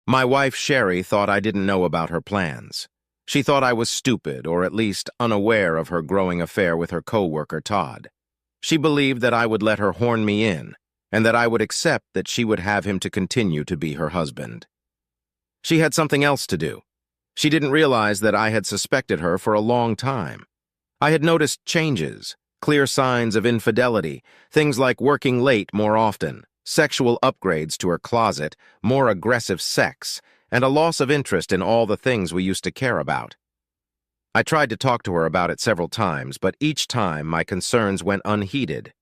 My wife, Sherry, thought I didn't know about her plans. She thought I was stupid, or at least unaware of her growing affair with her co-worker, Todd. She believed that I would let her horn me in, and that I would accept that she would have him to continue to be her husband. She had something else to do. She didn't realize that I had suspected her for a long time. I had noticed changes, clear signs of infidelity, things like working late more often, sexual upgrades to her closet, more aggressive sex, and a loss of interest in all the things we used to care about. I tried to talk to her about it several times, but each time my concerns went unheeded.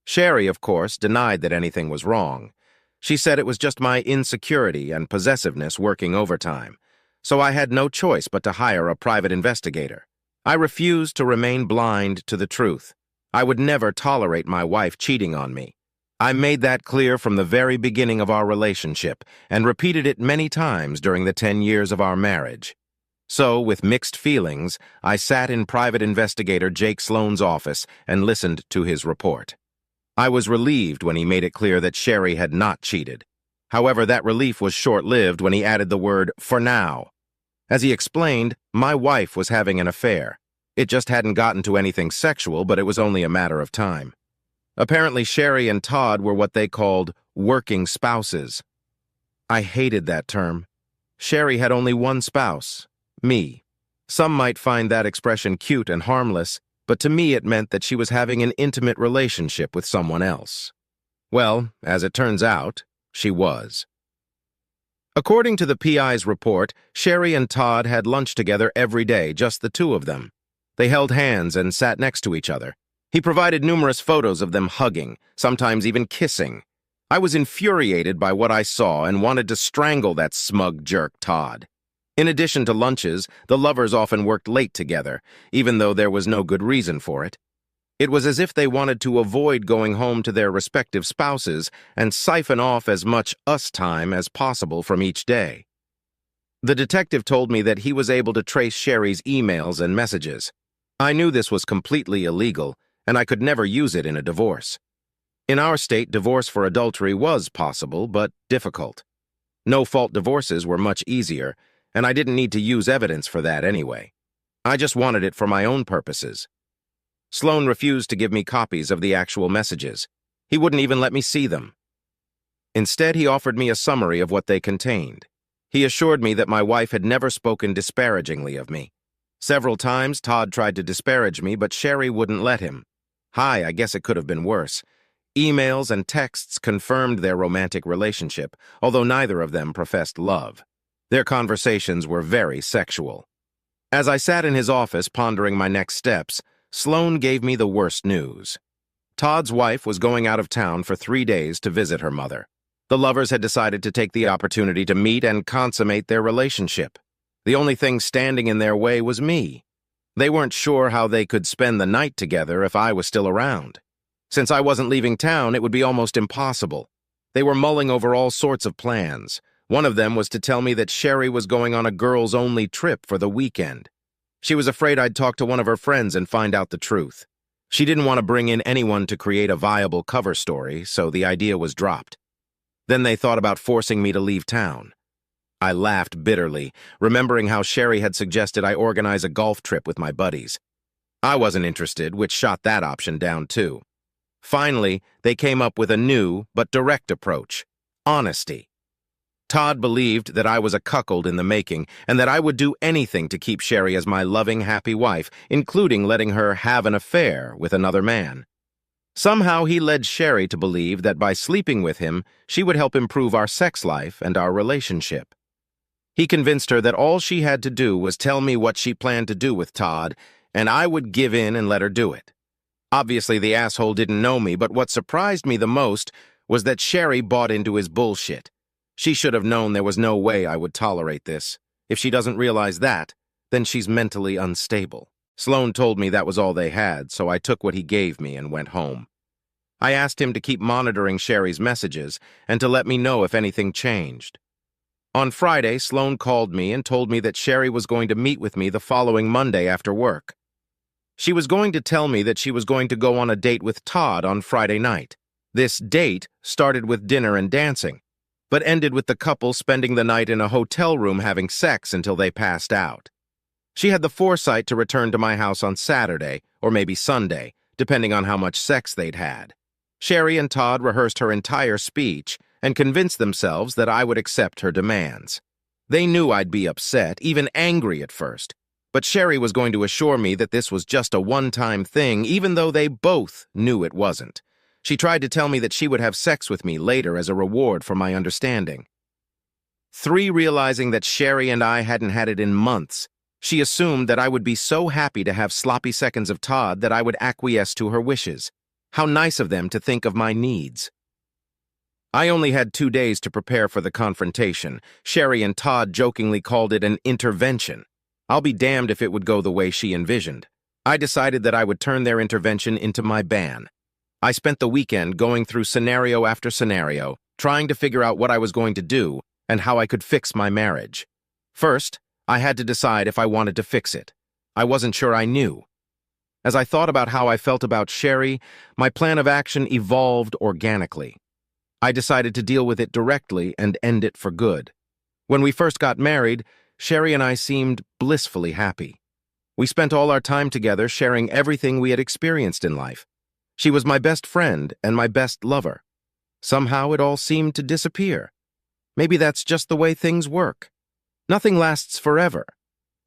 Sherry, of course, denied that anything was wrong. She said it was just my insecurity and possessiveness working overtime, so I had no choice but to hire a private investigator. I refused to remain blind to the truth. I would never tolerate my wife cheating on me. I made that clear from the very beginning of our relationship and repeated it many times during the 10 years of our marriage. So, with mixed feelings, I sat in private investigator Jake Sloan's office and listened to his report. I was relieved when he made it clear that Sherry had not cheated. However, that relief was short-lived when he added the word, "for now." As he explained, my wife was having an affair. It just hadn't gotten to anything sexual, but it was only a matter of time. Apparently, Sherry and Todd were what they called working spouses. I hated that term. Sherry had only one spouse, me. Some might find that expression cute and harmless, but to me it meant that she was having an intimate relationship with someone else. Well, as it turns out, she was. According to the PI's report, Sherry and Todd had lunch together every day, just the two of them. They held hands and sat next to each other. He provided numerous photos of them hugging, sometimes even kissing. I was infuriated by what I saw and wanted to strangle that smug jerk, Todd. In addition to lunches, the lovers often worked late together, even though there was no good reason for it. It was as if they wanted to avoid going home to their respective spouses and siphon off as much us time as possible from each day. The detective told me that he was able to trace Sherry's emails and messages. I knew this was completely illegal, and I could never use it in a divorce. In our state, divorce for adultery was possible, but difficult. No-fault divorces were much easier, and I didn't need to use evidence for that anyway. I just wanted it for my own purposes. Sloan refused to give me copies of the actual messages. He wouldn't even let me see them. Instead, he offered me a summary of what they contained. He assured me that my wife had never spoken disparagingly of me. Several times, Todd tried to disparage me, but Sherry wouldn't let him. I guess it could have been worse. Emails and texts confirmed their romantic relationship, although neither of them professed love. Their conversations were very sexual. As I sat in his office pondering my next steps, Sloan gave me the worst news. Todd's wife was going out of town for 3 days to visit her mother. The lovers had decided to take the opportunity to meet and consummate their relationship. The only thing standing in their way was me. They weren't sure how they could spend the night together if I was still around. Since I wasn't leaving town, it would be almost impossible. They were mulling over all sorts of plans. One of them was to tell me that Sherry was going on a girls-only trip for the weekend. She was afraid I'd talk to one of her friends and find out the truth. She didn't want to bring in anyone to create a viable cover story, so the idea was dropped. Then they thought about forcing me to leave town. I laughed bitterly, remembering how Sherry had suggested I organize a golf trip with my buddies. I wasn't interested, which shot that option down too. Finally, they came up with a new but direct approach: honesty. Todd believed that I was a cuckold in the making and that I would do anything to keep Sherry as my loving, happy wife, including letting her have an affair with another man. Somehow he led Sherry to believe that by sleeping with him, she would help improve our sex life and our relationship. He convinced her that all she had to do was tell me what she planned to do with Todd, and I would give in and let her do it. Obviously, the asshole didn't know me, but what surprised me the most was that Sherry bought into his bullshit. She should have known there was no way I would tolerate this. If she doesn't realize that, then she's mentally unstable. Sloan told me that was all they had, so I took what he gave me and went home. I asked him to keep monitoring Sherry's messages and to let me know if anything changed. On Friday, Sloan called me and told me that Sherry was going to meet with me the following Monday after work. She was going to tell me that she was going to go on a date with Todd on Friday night. This date started with dinner and dancing. but ended with the couple spending the night in a hotel room having sex until they passed out. She had the foresight to return to my house on Saturday, or maybe Sunday, depending on how much sex they'd had. Sherry and Todd rehearsed her entire speech and convinced themselves that I would accept her demands. They knew I'd be upset, even angry at first, but Sherry was going to assure me that this was just a one-time thing, even though they both knew it wasn't. She tried to tell me that she would have sex with me later as a reward for my understanding. Realizing that Sherry and I hadn't had it in months, she assumed that I would be so happy to have sloppy seconds of Todd that I would acquiesce to her wishes. How nice of them to think of my needs. I only had 2 days to prepare for the confrontation. Sherry and Todd jokingly called it an intervention. I'll be damned if it would go the way she envisioned. I decided that I would turn their intervention into my ban. I spent the weekend going through scenario after scenario, trying to figure out what I was going to do and how I could fix my marriage. First, I had to decide if I wanted to fix it. I wasn't sure I knew. As I thought about how I felt about Sherry, my plan of action evolved organically. I decided to deal with it directly and end it for good. When we first got married, Sherry and I seemed blissfully happy. We spent all our time together sharing everything we had experienced in life. She was my best friend and my best lover. Somehow it all seemed to disappear. Maybe that's just the way things work. Nothing lasts forever.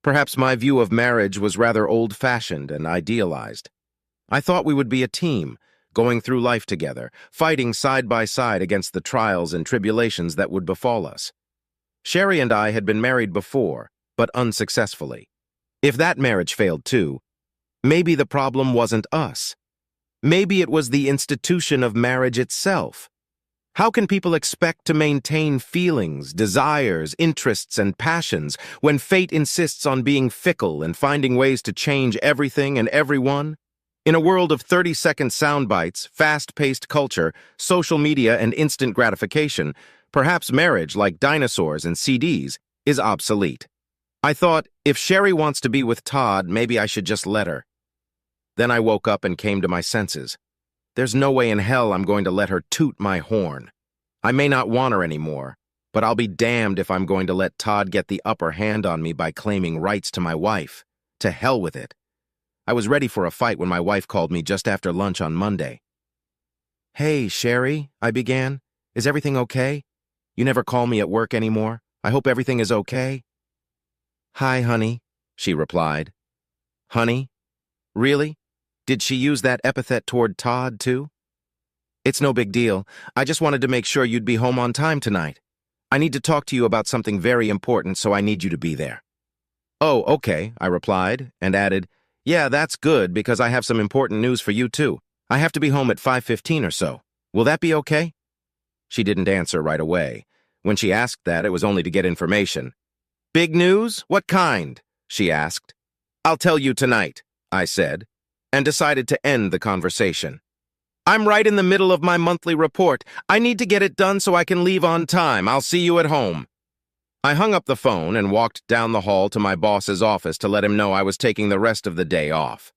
Perhaps my view of marriage was rather old-fashioned and idealized. I thought we would be a team, going through life together, fighting side by side against the trials and tribulations that would befall us. Sherry and I had been married before, but unsuccessfully. If that marriage failed too, maybe the problem wasn't us. Maybe it was the institution of marriage itself. How can people expect to maintain feelings, desires, interests, and passions when fate insists on being fickle and finding ways to change everything and everyone? In a world of 30-second sound bites, fast-paced culture, social media, and instant gratification, perhaps marriage, like dinosaurs and CDs, is obsolete. I thought, if Sherry wants to be with Todd, maybe I should just let her. Then I woke up and came to my senses. There's no way in hell I'm going to let her toot my horn. I may not want her anymore, but I'll be damned if I'm going to let Todd get the upper hand on me by claiming rights to my wife. To hell with it. I was ready for a fight when my wife called me just after lunch on Monday. "Hey, Sherry," I began. "Is everything okay? You never call me at work anymore. I hope everything is okay." "Hi, honey," she replied. Honey? Really? Did she use that epithet toward Todd, too? "It's no big deal. I just wanted to make sure you'd be home on time tonight. I need to talk to you about something very important, so I need you to be there." "Oh, okay," I replied, and added, "Yeah, that's good, because I have some important news for you, too. I have to be home at 5:15 or so. Will that be okay?" She didn't answer right away. When she asked that, it was only to get information. "Big news? What kind?" she asked. "I'll tell you tonight," I said, and decided to end the conversation. "I'm right in the middle of my monthly report. I need to get it done so I can leave on time. I'll see you at home." I hung up the phone and walked down the hall to my boss's office to let him know I was taking the rest of the day off.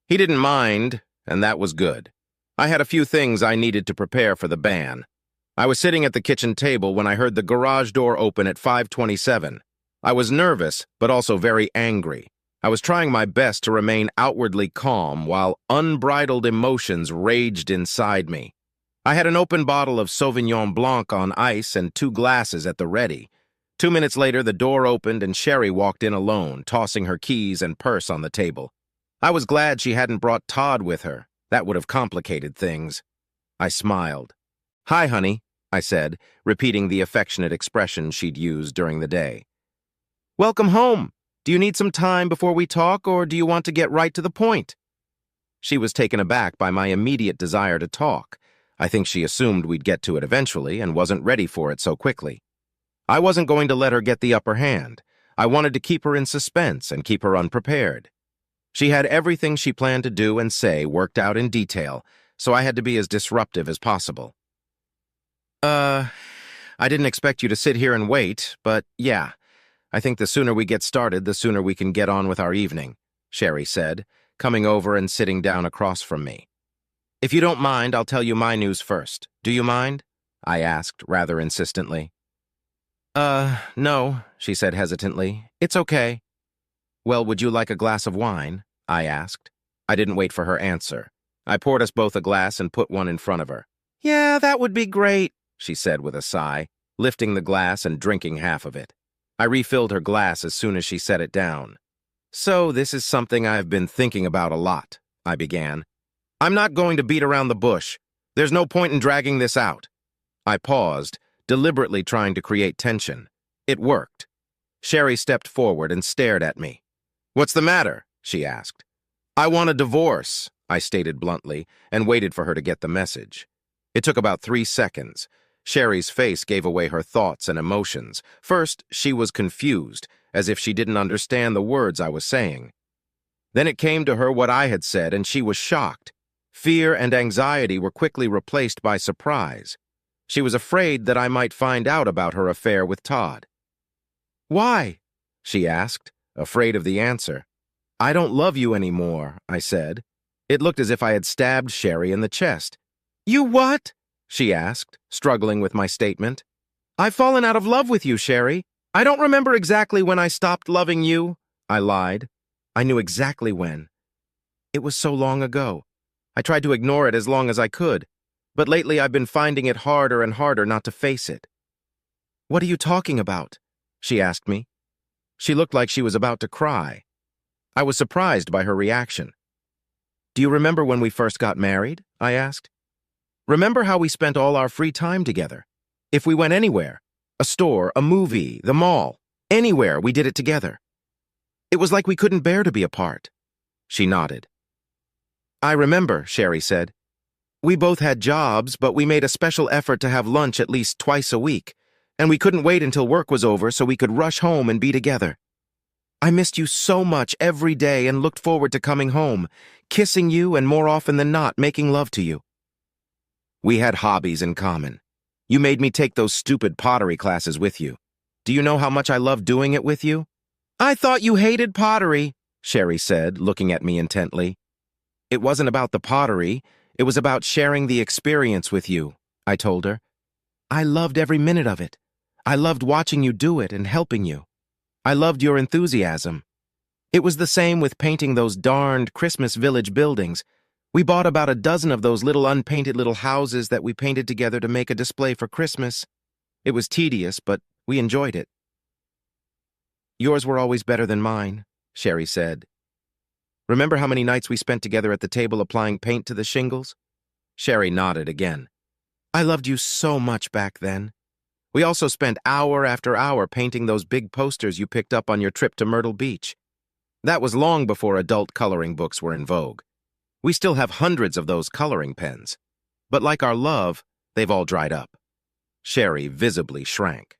He didn't mind, and that was good. I had a few things I needed to prepare for the ban. I was sitting at the kitchen table when I heard the garage door open at 5:27. I was nervous, but also very angry. I was trying my best to remain outwardly calm while unbridled emotions raged inside me. I had an open bottle of Sauvignon Blanc on ice and 2 glasses at the ready. 2 minutes later, the door opened and Sherry walked in alone, tossing her keys and purse on the table. I was glad she hadn't brought Todd with her. That would have complicated things. I smiled. "Hi, honey," I said, repeating the affectionate expression she'd used during the day. "Welcome home. Do you need some time before we talk, or do you want to get right to the point?" She was taken aback by my immediate desire to talk. I think she assumed we'd get to it eventually and wasn't ready for it so quickly. I wasn't going to let her get the upper hand. I wanted to keep her in suspense and keep her unprepared. She had everything she planned to do and say worked out in detail, so I had to be as disruptive as possible. I didn't expect you to sit here and wait, but yeah, I think the sooner we get started, the sooner we can get on with our evening," Sherry said, coming over and sitting down across from me. "If you don't mind, I'll tell you my news first. Do you mind?" I asked, rather insistently. No, she said hesitantly. It's okay. Well, would you like a glass of wine? I asked. I didn't wait for her answer. I poured us both a glass and put one in front of her. Yeah, that would be great, she said with a sigh, lifting the glass and drinking half of it. I refilled her glass as soon as she set it down. So this is something I've been thinking about a lot, I began. I'm not going to beat around the bush. There's no point in dragging this out. I paused, deliberately trying to create tension. It worked. Sherry stepped forward and stared at me. What's the matter? She asked. I want a divorce, I stated bluntly, and waited for her to get the message. It took about 3 seconds. Sherry's face gave away her thoughts and emotions. First, she was confused, as if she didn't understand the words I was saying. Then it came to her what I had said, and she was shocked. Fear and anxiety were quickly replaced by surprise. She was afraid that I might find out about her affair with Todd. Why? She asked, afraid of the answer. I don't love you anymore, I said. It looked as if I had stabbed Sherry in the chest. You what? She asked, struggling with my statement. I've fallen out of love with you, Sherry. I don't remember exactly when I stopped loving you, I lied. I knew exactly when. It was so long ago. I tried to ignore it as long as I could, but lately I've been finding it harder and harder not to face it. What are you talking about? She asked me. She looked like she was about to cry. I was surprised by her reaction. Do you remember when we first got married? I asked. Remember how we spent all our free time together? If we went anywhere, a store, a movie, the mall, anywhere, we did it together. It was like we couldn't bear to be apart. She nodded. I remember, Sherry said. We both had jobs, but we made a special effort to have lunch at least twice a week, and we couldn't wait until work was over so we could rush home and be together. I missed you so much every day and looked forward to coming home, kissing you and more often than not making love to you. We had hobbies in common. You made me take those stupid pottery classes with you. Do you know how much I love doing it with you? I thought you hated pottery, Sherry said, looking at me intently. It wasn't about the pottery. It was about sharing the experience with you, I told her. I loved every minute of it. I loved watching you do it and helping you. I loved your enthusiasm. It was the same with painting those darned Christmas Village buildings. We bought about a dozen of those little unpainted little houses that we painted together to make a display for Christmas. It was tedious, but we enjoyed it. Yours were always better than mine, Sherry said. Remember how many nights we spent together at the table applying paint to the shingles? Sherry nodded again. I loved you so much back then. We also spent hour after hour painting those big posters you picked up on your trip to Myrtle Beach. That was long before adult coloring books were in vogue. We still have hundreds of those coloring pens. But like our love, they've all dried up. Sherry visibly shrank.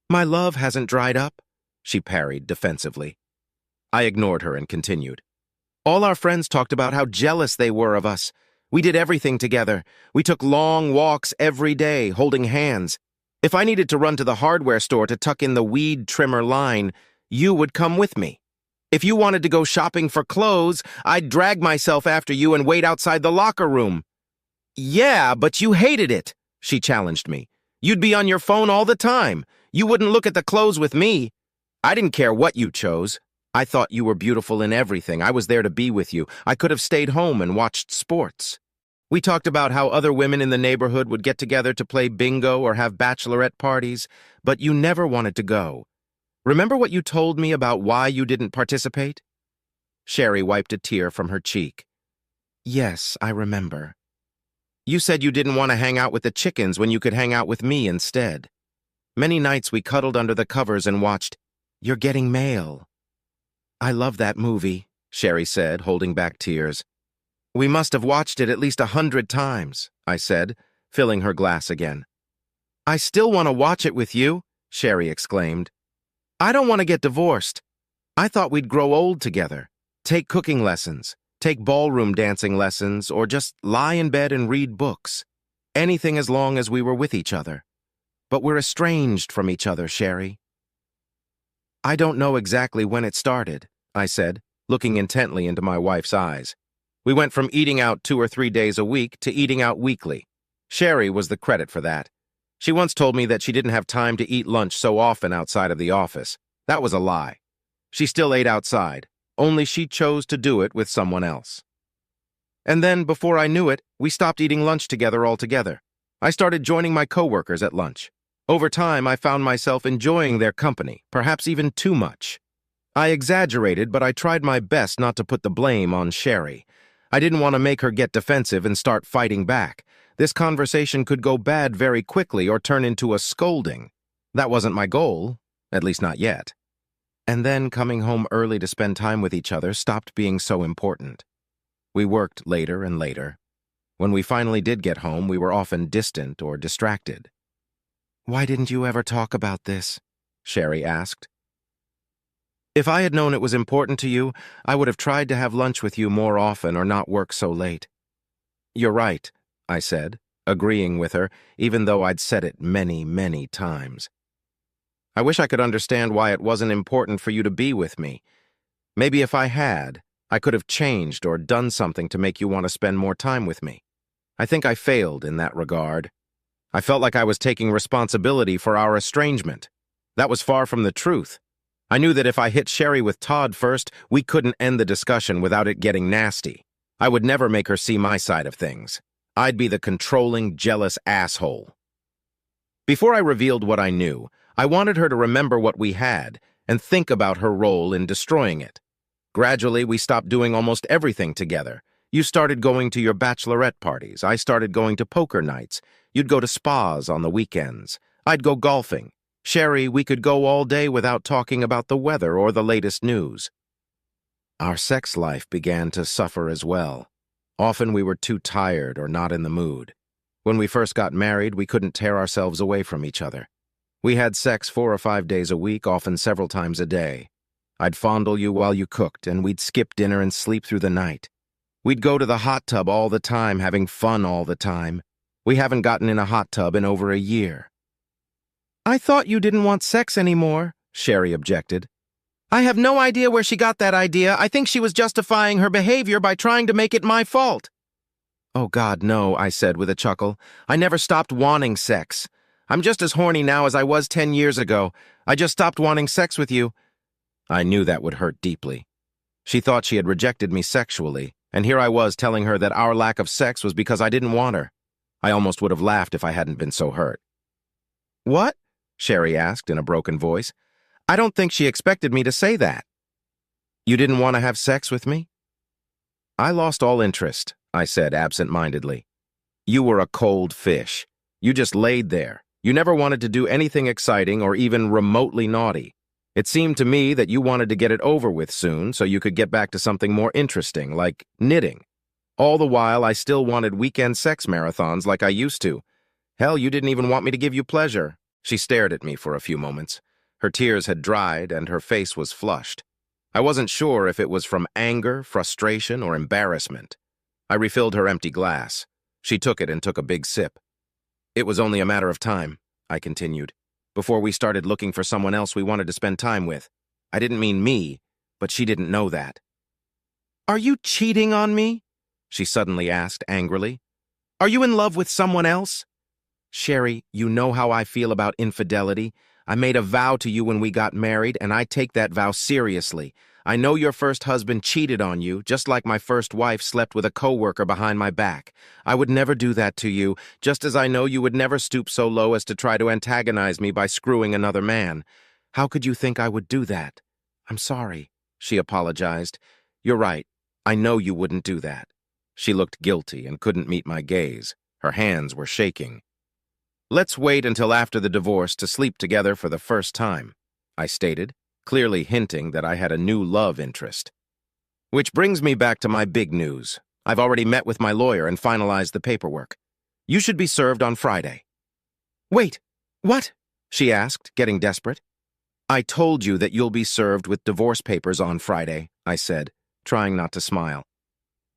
My love hasn't dried up, she parried defensively. I ignored her and continued. All our friends talked about how jealous they were of us. We did everything together. We took long walks every day, holding hands. If I needed to run to the hardware store to tuck in the weed trimmer line, you would come with me. If you wanted to go shopping for clothes, I'd drag myself after you and wait outside the locker room. Yeah, but you hated it, she challenged me. You'd be on your phone all the time. You wouldn't look at the clothes with me. I didn't care what you chose. I thought you were beautiful in everything. I was there to be with you. I could have stayed home and watched sports. We talked about how other women in the neighborhood would get together to play bingo or have bachelorette parties, but you never wanted to go. Remember what you told me about why you didn't participate? Sherry wiped a tear from her cheek. Yes, I remember. You said you didn't want to hang out with the chickens when you could hang out with me instead. Many nights we cuddled under the covers and watched You're Getting Mail. I love that movie, Sherry said, holding back tears. We must have watched it at least 100 times, I said, filling her glass again. I still want to watch it with you, Sherry exclaimed. I don't want to get divorced. I thought we'd grow old together, take cooking lessons, take ballroom dancing lessons, or just lie in bed and read books. Anything as long as we were with each other. But we're estranged from each other, Sherry. I don't know exactly when it started, I said, looking intently into my wife's eyes. We went from eating out 2 or 3 days a week to eating out weekly. Sherry was the credit for that. She once told me that she didn't have time to eat lunch so often outside of the office. That was a lie. She still ate outside, only she chose to do it with someone else. And then, before I knew it, we stopped eating lunch together altogether. I started joining my coworkers at lunch. Over time, I found myself enjoying their company, perhaps even too much. I exaggerated, but I tried my best not to put the blame on Sherry. I didn't want to make her get defensive and start fighting back. This conversation could go bad very quickly or turn into a scolding. That wasn't my goal, at least not yet. And then coming home early to spend time with each other stopped being so important. We worked later and later. When we finally did get home, we were often distant or distracted. "Why didn't you ever talk about this?" Sherry asked. "If I had known it was important to you, I would have tried to have lunch with you more often or not work so late." "You're right," I said, agreeing with her, even though I'd said it many, many times. "I wish I could understand why it wasn't important for you to be with me. Maybe if I had, I could have changed or done something to make you want to spend more time with me. I think I failed in that regard. I felt like I was taking responsibility for our estrangement. That was far from the truth. I knew that if I hit Sherry with Todd first, we couldn't end the discussion without it getting nasty. I would never make her see my side of things. I'd be the controlling, jealous asshole. Before I revealed what I knew, I wanted her to remember what we had and think about her role in destroying it. Gradually, we stopped doing almost everything together. You started going to your bachelorette parties. I started going to poker nights. You'd go to spas on the weekends. I'd go golfing. Sherry, we could go all day without talking about the weather or the latest news. Our sex life began to suffer as well. Often we were too tired or not in the mood. When we first got married, we couldn't tear ourselves away from each other. We had sex 4 or 5 days a week, often several times a day. I'd fondle you while you cooked, and we'd skip dinner and sleep through the night. We'd go to the hot tub all the time, having fun all the time. We haven't gotten in a hot tub in over a year. "I thought you didn't want sex anymore," Sherry objected. "I have no idea where she got that idea. I think she was justifying her behavior by trying to make it my fault." "Oh God, no," I said with a chuckle. "I never stopped wanting sex. I'm just as horny now as I was 10 years ago. I just stopped wanting sex with you." I knew that would hurt deeply. She thought she had rejected me sexually, and here I was telling her that our lack of sex was because I didn't want her. I almost would have laughed if I hadn't been so hurt. "What?" Sherry asked in a broken voice. I don't think she expected me to say that. "You didn't want to have sex with me?" I lost all interest, I said absent-mindedly. "You were a cold fish. You just laid there. You never wanted to do anything exciting or even remotely naughty. It seemed to me that you wanted to get it over with soon so you could get back to something more interesting, like knitting. All the while, I still wanted weekend sex marathons like I used to. Hell, you didn't even want me to give you pleasure." She stared at me for a few moments. Her tears had dried and her face was flushed. I wasn't sure if it was from anger, frustration, or embarrassment. I refilled her empty glass. She took it and took a big sip. "It was only a matter of time," I continued, "before we started looking for someone else we wanted to spend time with. I didn't mean me, but she didn't know that." "Are you cheating on me?" she suddenly asked angrily. "Are you in love with someone else?" "Sherry, you know how I feel about infidelity. I made a vow to you when we got married, and I take that vow seriously. I know your first husband cheated on you, just like my first wife slept with a coworker behind my back. I would never do that to you, just as I know you would never stoop so low as to try to antagonize me by screwing another man. How could you think I would do that?" "I'm sorry," she apologized. "You're right. I know you wouldn't do that." She looked guilty and couldn't meet my gaze. Her hands were shaking. "Let's wait until after the divorce to sleep together for the first time," I stated, clearly hinting that I had a new love interest. Which brings me back to my big news. I've already met with my lawyer and finalized the paperwork. You should be served on Friday. "Wait, what?" she asked, getting desperate. "I told you that you'll be served with divorce papers on Friday," I said, trying not to smile.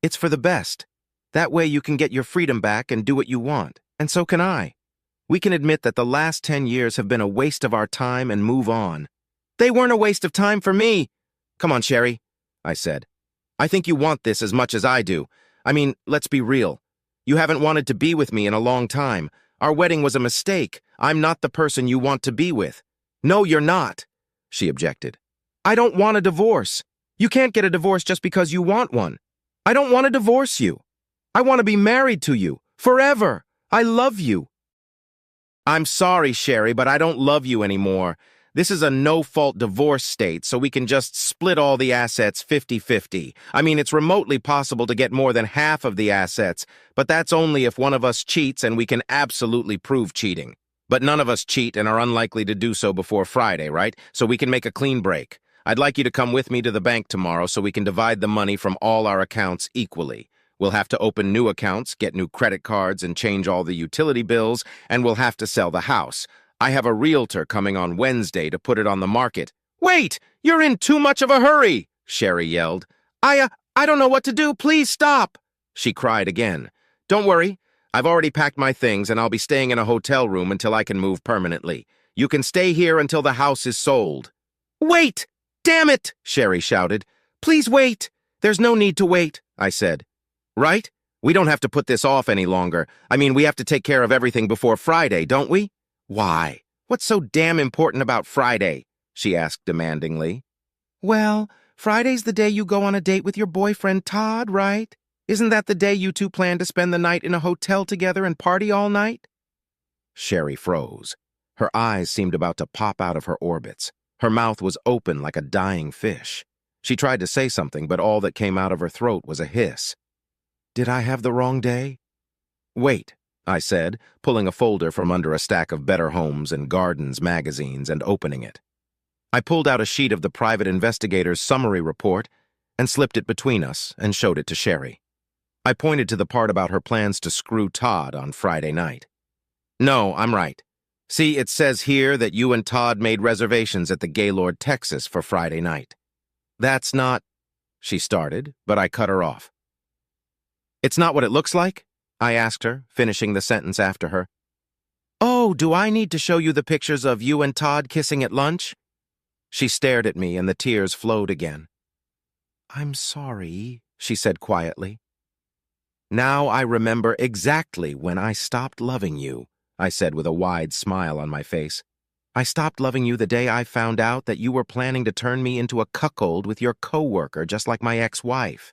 "It's for the best. That way you can get your freedom back and do what you want, and so can I. We can admit that the last 10 years have been a waste of our time and move on." "They weren't a waste of time for me." "Come on, Sherry," I said. "I think you want this as much as I do. I mean, let's be real. You haven't wanted to be with me in a long time. Our wedding was a mistake. I'm not the person you want to be with. No, you're not, she objected. I don't want a divorce. You can't get a divorce just because you want one. I don't want to divorce you. I want to be married to you, forever. I love you. I'm sorry, Sherry, but I don't love you anymore. This is a no-fault divorce state, so we can just split all the assets 50-50. I mean, it's remotely possible to get more than half of the assets, but that's only if one of us cheats and we can absolutely prove cheating. But none of us cheat and are unlikely to do so before Friday, right? So we can make a clean break. I'd like you to come with me to the bank tomorrow so we can divide the money from all our accounts equally. We'll have to open new accounts, get new credit cards, and change all the utility bills, and we'll have to sell the house. I have a realtor coming on Wednesday to put it on the market. Wait! You're in too much of a hurry! Sherry yelled. I don't know what to do. Please stop! She cried again. Don't worry. I've already packed my things, and I'll be staying in a hotel room until I can move permanently. You can stay here until the house is sold. Wait! Damn it! Sherry shouted. Please wait! There's no need to wait, I said. Right? We don't have to put this off any longer. I mean, we have to take care of everything before Friday, don't we? Why? What's so damn important about Friday? She asked demandingly. Well, Friday's the day you go on a date with your boyfriend Todd, right? Isn't that the day you two plan to spend the night in a hotel together and party all night? Sherry froze. Her eyes seemed about to pop out of her orbits. Her mouth was open like a dying fish. She tried to say something, but all that came out of her throat was a hiss. Did I have the wrong day? Wait, I said, pulling a folder from under a stack of Better Homes and Gardens magazines and opening it. I pulled out a sheet of the private investigator's summary report and slipped it between us and showed it to Sherry. I pointed to the part about her plans to screw Todd on Friday night. No, I'm right. See, it says here that you and Todd made reservations at the Gaylord, Texas for Friday night. That's not... She started, but I cut her off. It's not what it looks like? I asked her, finishing the sentence after her. Oh, do I need to show you the pictures of you and Todd kissing at lunch? She stared at me and the tears flowed again. I'm sorry, she said quietly. Now I remember exactly when I stopped loving you, I said with a wide smile on my face. I stopped loving you the day I found out that you were planning to turn me into a cuckold with your coworker, just like my ex-wife.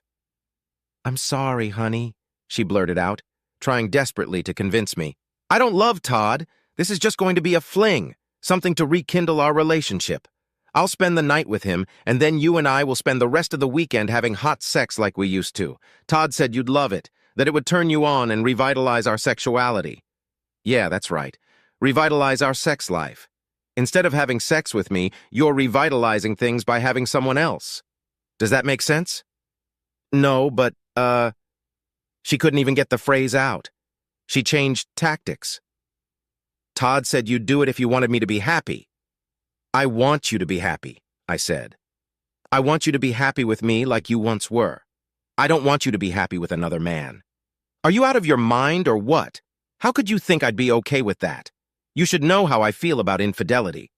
I'm sorry, honey, she blurted out, trying desperately to convince me. I don't love Todd. This is just going to be a fling, something to rekindle our relationship. I'll spend the night with him, and then you and I will spend the rest of the weekend having hot sex like we used to. Todd said you'd love it, that it would turn you on and revitalize our sexuality. Yeah, that's right. Revitalize our sex life. Instead of having sex with me, you're revitalizing things by having someone else. Does that make sense? No, but, She couldn't even get the phrase out. She changed tactics. Todd said you'd do it if you wanted me to be happy. I want you to be happy, I said. I want you to be happy with me like you once were. I don't want you to be happy with another man. Are you out of your mind or what? How could you think I'd be okay with that? You should know how I feel about infidelity.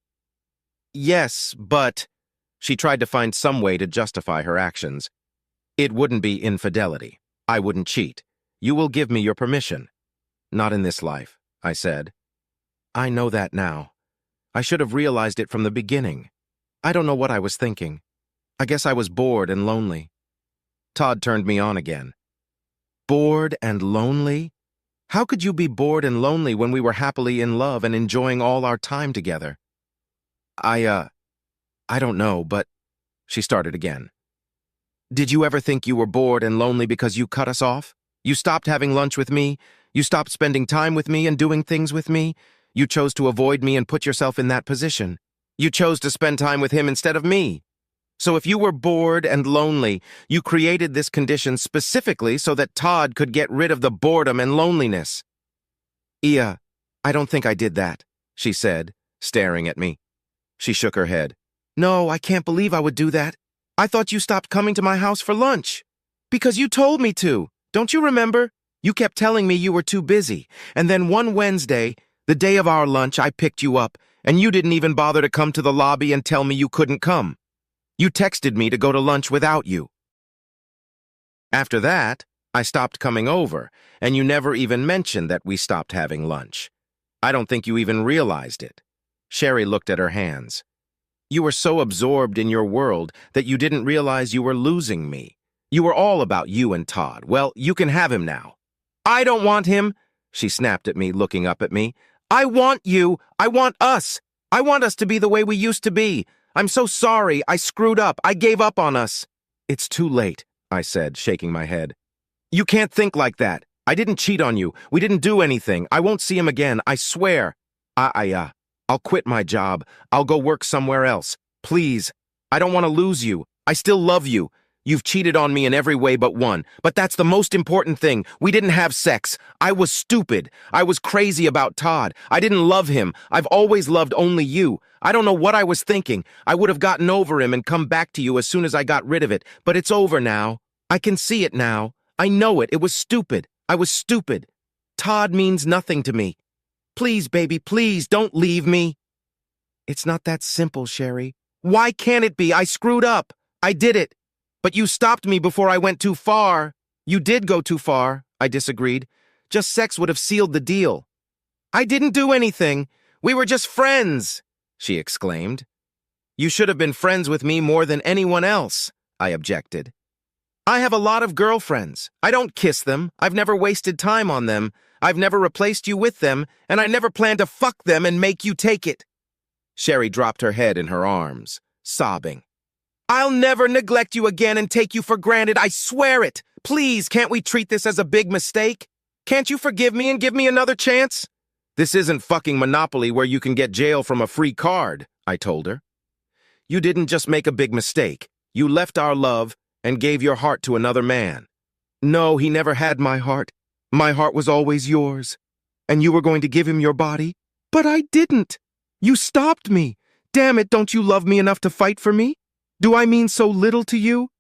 Yes, but... She tried to find some way to justify her actions. It wouldn't be infidelity. I wouldn't cheat. You will give me your permission. Not in this life, I said. I know that now. I should have realized it from the beginning. I don't know what I was thinking. I guess I was bored and lonely. Todd turned me on again. Bored and lonely? How could you be bored and lonely when we were happily in love and enjoying all our time together? I don't know, but... She started again. Did you ever think you were bored and lonely because you cut us off? You stopped having lunch with me? You stopped spending time with me and doing things with me? You chose to avoid me and put yourself in that position. You chose to spend time with him instead of me. So if you were bored and lonely, you created this condition specifically so that Todd could get rid of the boredom and loneliness. I don't think I did that, she said, staring at me. She shook her head. No, I can't believe I would do that. I thought you stopped coming to my house for lunch. Because you told me to. Don't you remember? You kept telling me you were too busy. And then one Wednesday, the day of our lunch, I picked you up, and you didn't even bother to come to the lobby and tell me you couldn't come. You texted me to go to lunch without you. After that, I stopped coming over, and you never even mentioned that we stopped having lunch. I don't think you even realized it. Sherry looked at her hands. You were so absorbed in your world that you didn't realize you were losing me. You were all about you and Todd. Well, you can have him now. I don't want him, she snapped at me, looking up at me. I want you. I want us. I want us to be the way we used to be. I'm so sorry. I screwed up. I gave up on us. It's too late, I said, shaking my head. You can't think like that. I didn't cheat on you. We didn't do anything. I won't see him again. I swear. I'll quit my job. I'll go work somewhere else. Please. I don't want to lose you. I still love you. You've cheated on me in every way but one. But that's the most important thing. We didn't have sex. I was stupid. I was crazy about Todd. I didn't love him. I've always loved only you. I don't know what I was thinking. I would have gotten over him and come back to you as soon as I got rid of it. But it's over now. I can see it now. I know it. It was stupid. I was stupid. Todd means nothing to me. Please, baby, please, don't leave me. It's not that simple, Sherry. Why can't it be? I screwed up. I did it. But you stopped me before I went too far. You did go too far, I disagreed. Just sex would have sealed the deal. I didn't do anything. We were just friends, she exclaimed. You should have been friends with me more than anyone else, I objected. I have a lot of girlfriends. I don't kiss them. I've never wasted time on them. I've never replaced you with them, and I never plan to fuck them and make you take it. Sherry dropped her head in her arms, sobbing. I'll never neglect you again and take you for granted. I swear it. Please, can't we treat this as a big mistake? Can't you forgive me and give me another chance? This isn't fucking Monopoly where you can get jail from a free card, I told her. You didn't just make a big mistake. You left our love and gave your heart to another man. No, he never had my heart. My heart was always yours. And you were going to give him your body? But I didn't. You stopped me. Damn it, don't you love me enough to fight for me? Do I mean so little to you?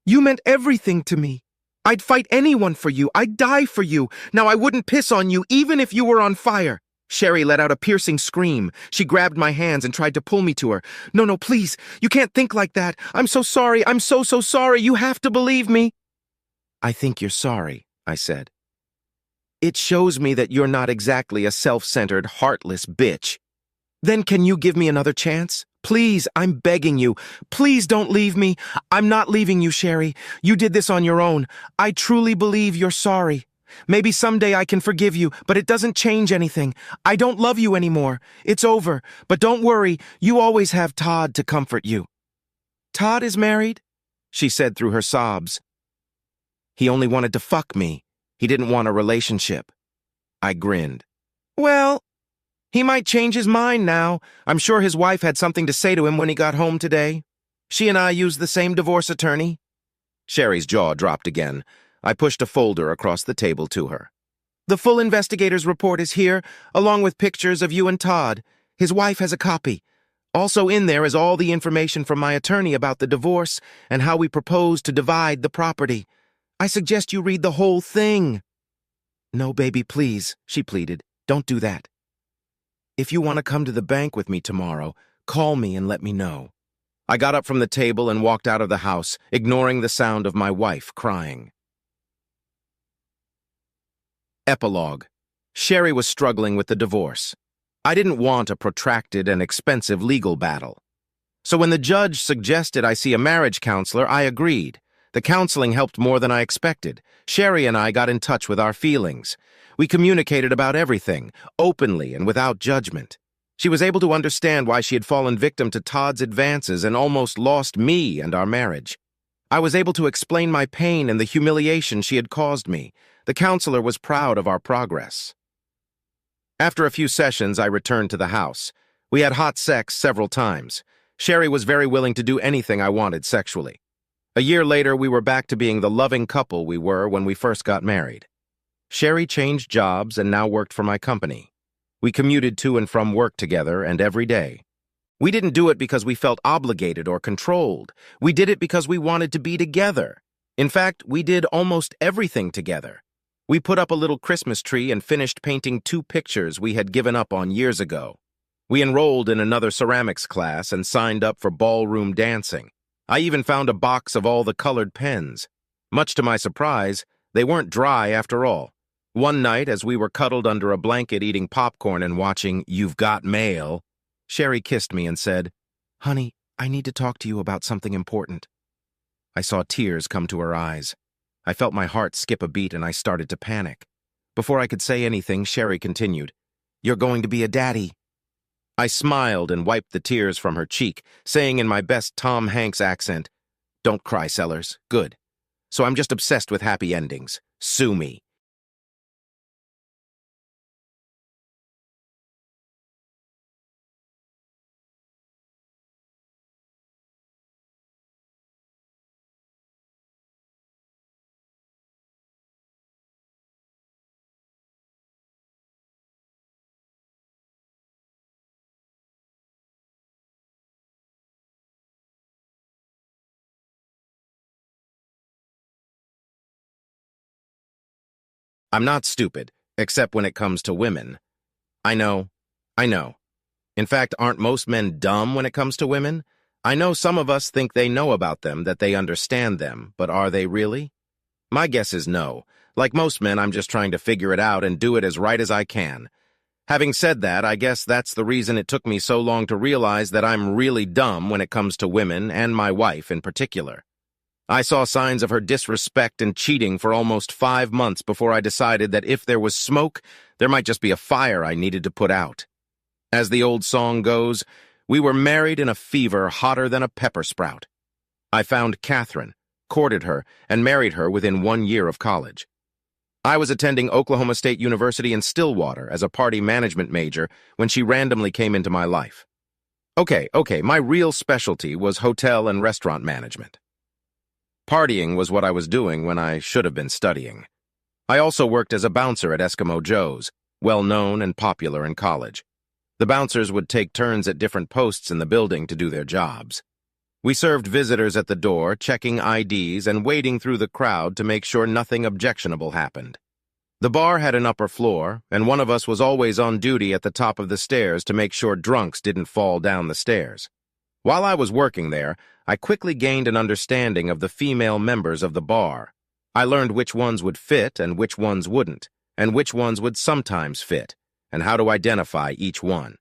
You meant everything to me. I'd fight anyone for you. I'd die for you. Now I wouldn't piss on you even if you were on fire. Sherry let out a piercing scream. She grabbed my hands and tried to pull me to her. No, please. You can't think like that. I'm so sorry. I'm so sorry. You have to believe me. I think you're sorry, I said. It shows me that you're not exactly a self-centered, heartless bitch. Then can you give me another chance? Please, I'm begging you. Please don't leave me. I'm not leaving you, Sherry. You did this on your own. I truly believe you're sorry. Maybe someday I can forgive you, but it doesn't change anything. I don't love you anymore. It's over. But don't worry, you always have Todd to comfort you. Todd is married? She said through her sobs. He only wanted to fuck me. He didn't want a relationship. I grinned. Well, he might change his mind now. I'm sure his wife had something to say to him when he got home today. She and I used the same divorce attorney. Sherry's jaw dropped again. I pushed a folder across the table to her. The full investigator's report is here, along with pictures of you and Todd. His wife has a copy. Also in there is all the information from my attorney about the divorce and how we propose to divide the property. I suggest you read the whole thing. No, baby, please, she pleaded. Don't do that. If you want to come to the bank with me tomorrow, call me and let me know. I got up from the table and walked out of the house, ignoring the sound of my wife crying. Epilogue. Sherry was struggling with the divorce. I didn't want a protracted and expensive legal battle. So when the judge suggested I see a marriage counselor, I agreed. The counseling helped more than I expected. Sherry and I got in touch with our feelings. We communicated about everything, openly and without judgment. She was able to understand why she had fallen victim to Todd's advances and almost lost me and our marriage. I was able to explain my pain and the humiliation she had caused me. The counselor was proud of our progress. After a few sessions, I returned to the house. We had hot sex several times. Sherry was very willing to do anything I wanted sexually. A year later, we were back to being the loving couple we were when we first got married. Sherry changed jobs and now worked for my company. We commuted to and from work together and every day. We didn't do it because we felt obligated or controlled. We did it because we wanted to be together. In fact, we did almost everything together. We put up a little Christmas tree and finished painting 2 pictures we had given up on years ago. We enrolled in another ceramics class and signed up for ballroom dancing. I even found a box of all the colored pens. Much to my surprise, they weren't dry after all. One night, as we were cuddled under a blanket eating popcorn and watching You've Got Mail, Sherry kissed me and said, "Honey, I need to talk to you about something important." I saw tears come to her eyes. I felt my heart skip a beat and I started to panic. Before I could say anything, Sherry continued, "You're going to be a daddy." I smiled and wiped the tears from her cheek, saying in my best Tom Hanks accent, "Don't cry, Sellers. Good. So I'm just obsessed with happy endings. Sue me." I'm not stupid, except when it comes to women. I know. I know. In fact, aren't most men dumb when it comes to women? I know some of us think they know about them, that they understand them, but are they really? My guess is no. Like most men, I'm just trying to figure it out and do it as right as I can. Having said that, I guess that's the reason it took me so long to realize that I'm really dumb when it comes to women, and my wife in particular. I saw signs of her disrespect and cheating for almost 5 months before I decided that if there was smoke, there might just be a fire I needed to put out. As the old song goes, we were married in a fever hotter than a pepper sprout. I found Catherine, courted her, and married her within 1 year of college. I was attending Oklahoma State University in Stillwater as a party management major when she randomly came into my life. Okay, my real specialty was hotel and restaurant management. Partying was what I was doing when I should have been studying. I also worked as a bouncer at Eskimo Joe's, well known and popular in college. The bouncers would take turns at different posts in the building to do their jobs. We served visitors at the door, checking IDs and wading through the crowd to make sure nothing objectionable happened. The bar had an upper floor, and one of us was always on duty at the top of the stairs to make sure drunks didn't fall down the stairs. While I was working there, I quickly gained an understanding of the female members of the bar. I learned which ones would fit and which ones wouldn't, and which ones would sometimes fit, and how to identify each one.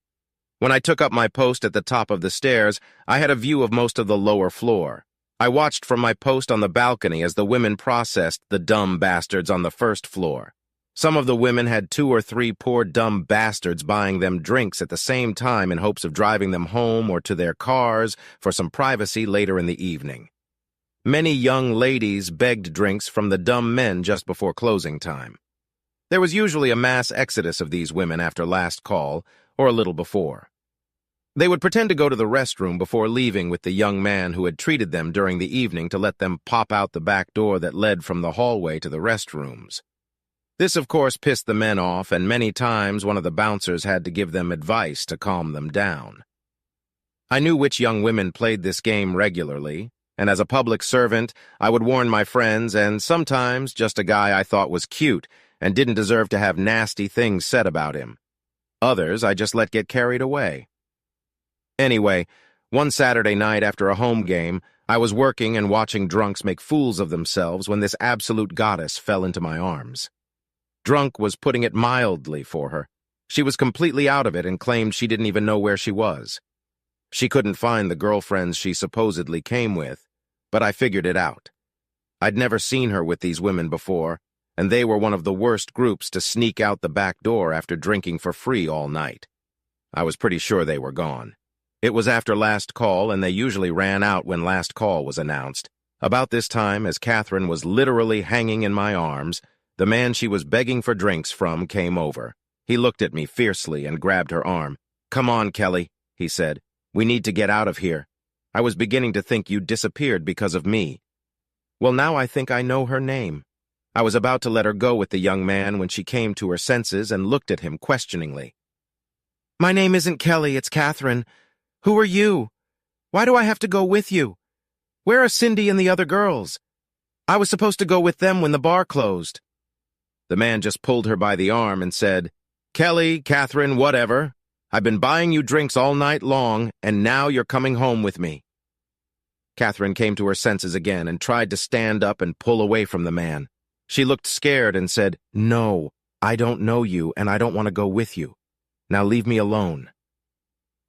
When I took up my post at the top of the stairs, I had a view of most of the lower floor. I watched from my post on the balcony as the women processed the dumb bastards on the first floor. Some of the women had 2 or 3 poor dumb bastards buying them drinks at the same time in hopes of driving them home or to their cars for some privacy later in the evening. Many young ladies begged drinks from the dumb men just before closing time. There was usually a mass exodus of these women after last call, or a little before. They would pretend to go to the restroom before leaving with the young man who had treated them during the evening to let them pop out the back door that led from the hallway to the restrooms. This, of course, pissed the men off, and many times one of the bouncers had to give them advice to calm them down. I knew which young women played this game regularly, and as a public servant, I would warn my friends and sometimes just a guy I thought was cute and didn't deserve to have nasty things said about him. Others I just let get carried away. Anyway, one Saturday night after a home game, I was working and watching drunks make fools of themselves when this absolute goddess fell into my arms. Drunk was putting it mildly for her. She was completely out of it and claimed she didn't even know where she was. She couldn't find the girlfriends she supposedly came with, but I figured it out. I'd never seen her with these women before, and they were one of the worst groups to sneak out the back door after drinking for free all night. I was pretty sure they were gone. It was after last call, and they usually ran out when last call was announced. About this time, as Catherine was literally hanging in my arms, the man she was begging for drinks from came over. He looked at me fiercely and grabbed her arm. "Come on, Kelly," he said. "We need to get out of here. I was beginning to think you'd disappeared because of me." Well, now I think I know her name. I was about to let her go with the young man when she came to her senses and looked at him questioningly. "My name isn't Kelly, it's Catherine. Who are you? Why do I have to go with you? Where are Cindy and the other girls? I was supposed to go with them when the bar closed." The man just pulled her by the arm and said, "Kelly, Catherine, whatever. I've been buying you drinks all night long, and now you're coming home with me." Catherine came to her senses again and tried to stand up and pull away from the man. She looked scared and said, "No, I don't know you, and I don't want to go with you. Now leave me alone."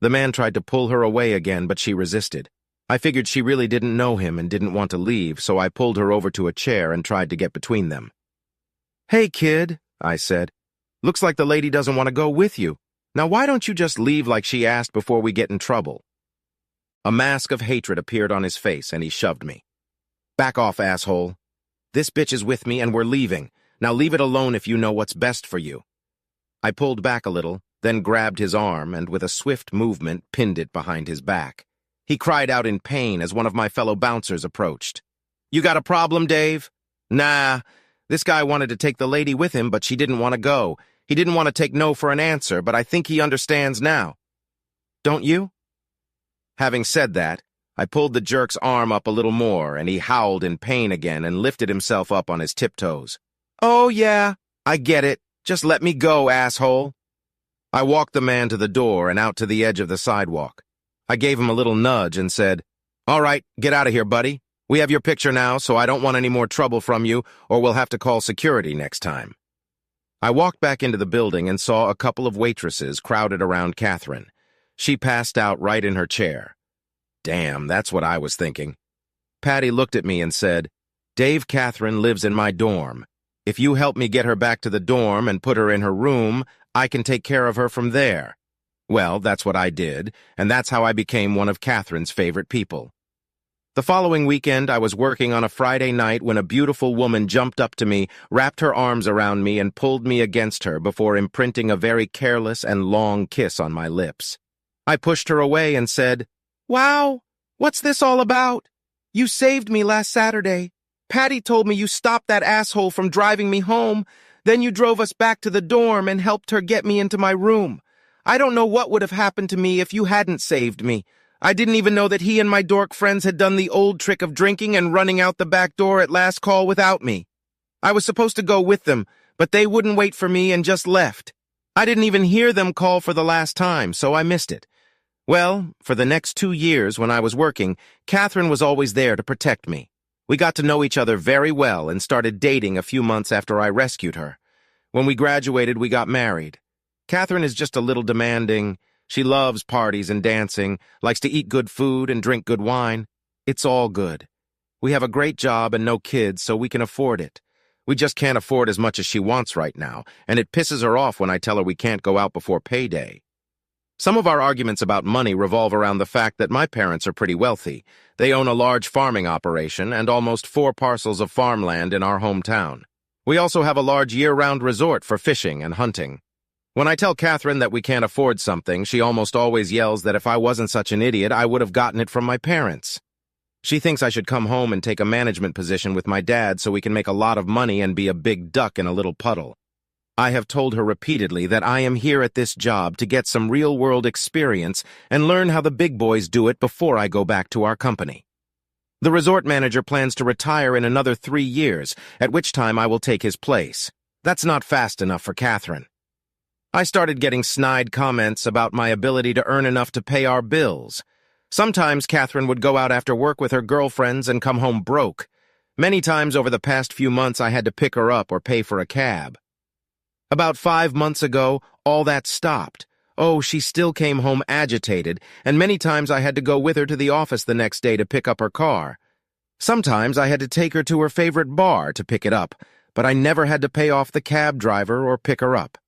The man tried to pull her away again, but she resisted. I figured she really didn't know him and didn't want to leave, so I pulled her over to a chair and tried to get between them. "Hey, kid," I said. "Looks like the lady doesn't want to go with you. Now why don't you just leave like she asked before we get in trouble?" A mask of hatred appeared on his face, and he shoved me. "Back off, asshole. This bitch is with me, and we're leaving. Now leave it alone if you know what's best for you." I pulled back a little, then grabbed his arm and with a swift movement pinned it behind his back. He cried out in pain as one of my fellow bouncers approached. "You got a problem, Dave?" "Nah. This guy wanted to take the lady with him, but she didn't want to go. He didn't want to take no for an answer, but I think he understands now. Don't you?" Having said that, I pulled the jerk's arm up a little more, and he howled in pain again and lifted himself up on his tiptoes. "Oh, yeah, I get it. Just let me go, asshole." I walked the man to the door and out to the edge of the sidewalk. I gave him a little nudge and said, "All right, get out of here, buddy. We have your picture now, so I don't want any more trouble from you, or we'll have to call security next time." I walked back into the building and saw a couple of waitresses crowded around Catherine. She passed out right in her chair. Damn, that's what I was thinking. Patty looked at me and said, "Dave, Catherine lives in my dorm. If you help me get her back to the dorm and put her in her room, I can take care of her from there." Well, that's what I did, and that's how I became one of Catherine's favorite people. The following weekend, I was working on a Friday night when a beautiful woman jumped up to me, wrapped her arms around me, and pulled me against her before imprinting a very careless and long kiss on my lips. I pushed her away and said, "Wow, what's this all about? You saved me last Saturday. Patty told me you stopped that asshole from driving me home. Then you drove us back to the dorm and helped her get me into my room. I don't know what would have happened to me if you hadn't saved me. I didn't even know that he and my dork friends had done the old trick of drinking and running out the back door at last call without me. I was supposed to go with them, but they wouldn't wait for me and just left. I didn't even hear them call for the last time, so I missed it. Well, for the next 2 years when I was working, Catherine was always there to protect me. We got to know each other very well and started dating a few months after I rescued her. When we graduated, we got married. Catherine is just a little demanding. She loves parties and dancing, likes to eat good food and drink good wine. It's all good. We have a great job and no kids, so we can afford it. We just can't afford as much as she wants right now, and it pisses her off when I tell her we can't go out before payday. Some of our arguments about money revolve around the fact that my parents are pretty wealthy. They own a large farming operation and almost 4 parcels of farmland in our hometown. We also have a large year-round resort for fishing and hunting. When I tell Catherine that we can't afford something, she almost always yells that if I wasn't such an idiot, I would have gotten it from my parents. She thinks I should come home and take a management position with my dad so we can make a lot of money and be a big duck in a little puddle. I have told her repeatedly that I am here at this job to get some real-world experience and learn how the big boys do it before I go back to our company. The resort manager plans to retire in another 3 years, at which time I will take his place. That's not fast enough for Catherine. I started getting snide comments about my ability to earn enough to pay our bills. Sometimes Catherine would go out after work with her girlfriends and come home broke. Many times over the past few months I had to pick her up or pay for a cab. About 5 months ago, all that stopped. Oh, she still came home agitated, and many times I had to go with her to the office the next day to pick up her car. Sometimes I had to take her to her favorite bar to pick it up, but I never had to pay off the cab driver or pick her up.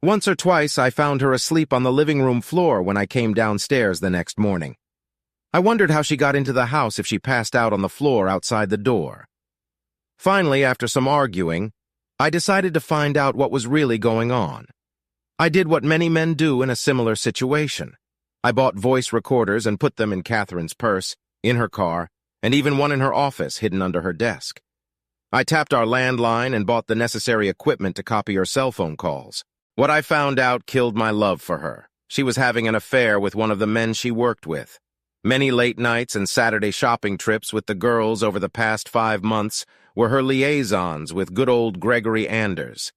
Once or twice I found her asleep on the living room floor when I came downstairs the next morning. I wondered how she got into the house if she passed out on the floor outside the door. Finally, after some arguing, I decided to find out what was really going on. I did what many men do in a similar situation. I bought voice recorders and put them in Catherine's purse, in her car, and even one in her office hidden under her desk. I tapped our landline and bought the necessary equipment to copy her cell phone calls. What I found out killed my love for her. She was having an affair with one of the men she worked with. Many late nights and Saturday shopping trips with the girls over the past 5 months were her liaisons with good old Gregory Anders.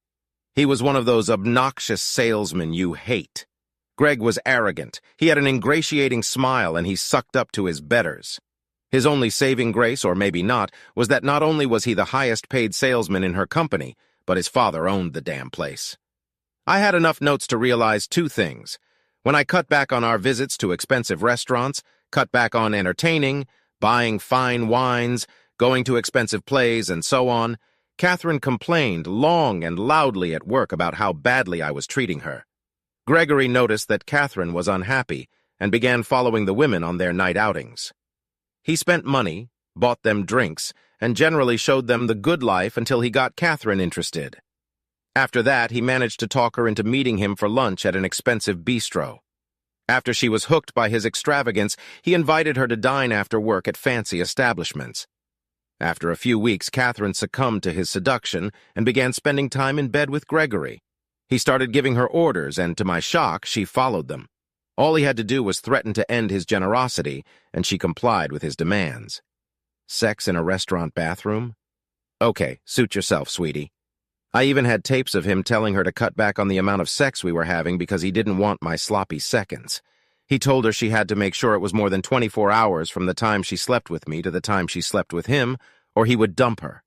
He was one of those obnoxious salesmen you hate. Greg was arrogant. He had an ingratiating smile, and he sucked up to his betters. His only saving grace, or maybe not, was that not only was he the highest-paid salesman in her company, but his father owned the damn place. I had enough notes to realize two things. When I cut back on our visits to expensive restaurants, cut back on entertaining, buying fine wines, going to expensive plays, and so on, Catherine complained long and loudly at work about how badly I was treating her. Gregory noticed that Catherine was unhappy and began following the women on their night outings. He spent money, bought them drinks, and generally showed them the good life until he got Catherine interested. After that, he managed to talk her into meeting him for lunch at an expensive bistro. After she was hooked by his extravagance, he invited her to dine after work at fancy establishments. After a few weeks, Catherine succumbed to his seduction and began spending time in bed with Gregory. He started giving her orders, and to my shock, she followed them. All he had to do was threaten to end his generosity, and she complied with his demands. Sex in a restaurant bathroom? Okay, suit yourself, sweetie. I even had tapes of him telling her to cut back on the amount of sex we were having because he didn't want my sloppy seconds. He told her she had to make sure it was more than 24 hours from the time she slept with me to the time she slept with him, or he would dump her.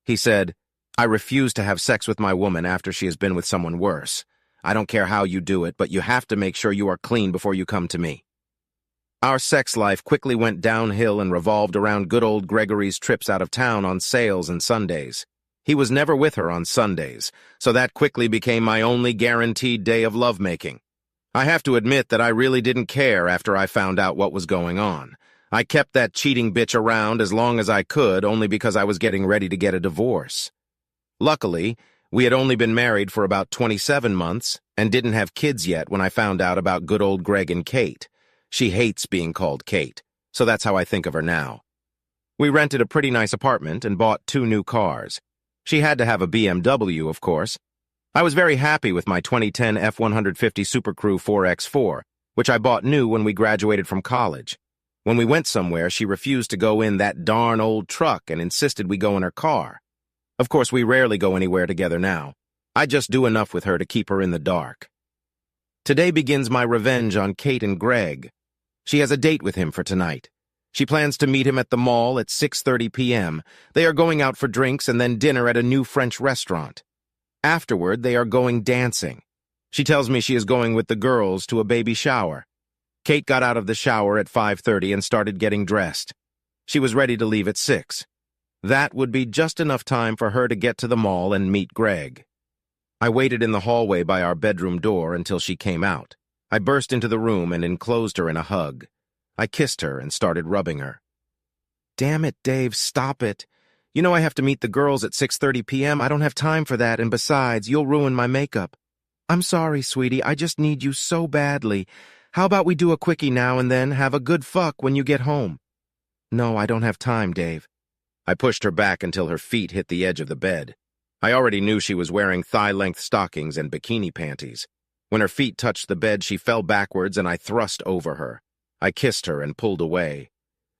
He said, "I refuse to have sex with my woman after she has been with someone worse. I don't care how you do it, but you have to make sure you are clean before you come to me." Our sex life quickly went downhill and revolved around good old Gregory's trips out of town on sales and Sundays. He was never with her on Sundays, so that quickly became my only guaranteed day of lovemaking. I have to admit that I really didn't care after I found out what was going on. I kept that cheating bitch around as long as I could only because I was getting ready to get a divorce. Luckily, we had only been married for about 27 months and didn't have kids yet when I found out about good old Greg and Kate. She hates being called Kate, so that's how I think of her now. We rented a pretty nice apartment and bought 2 new cars. She had to have a BMW, of course. I was very happy with my 2010 F-150 Super Crew 4X4, which I bought new when we graduated from college. When we went somewhere, she refused to go in that darn old truck and insisted we go in her car. Of course, we rarely go anywhere together now. I just do enough with her to keep her in the dark. Today begins my revenge on Kate and Greg. She has a date with him for tonight. She plans to meet him at the mall at 6:30 p.m. They are going out for drinks and then dinner at a new French restaurant. Afterward, they are going dancing. She tells me she is going with the girls to a baby shower. Kate got out of the shower at 5:30 and started getting dressed. She was ready to leave at 6. That would be just enough time for her to get to the mall and meet Greg. I waited in the hallway by our bedroom door until she came out. I burst into the room and enclosed her in a hug. I kissed her and started rubbing her. "Damn it, Dave, stop it. You know I have to meet the girls at 6:30 p.m. I don't have time for that, and besides, you'll ruin my makeup." "I'm sorry, sweetie, I just need you so badly. How about we do a quickie now and then have a good fuck when you get home?" "No, I don't have time, Dave." I pushed her back until her feet hit the edge of the bed. I already knew she was wearing thigh-length stockings and bikini panties. When her feet touched the bed, she fell backwards and I thrust over her. I kissed her and pulled away.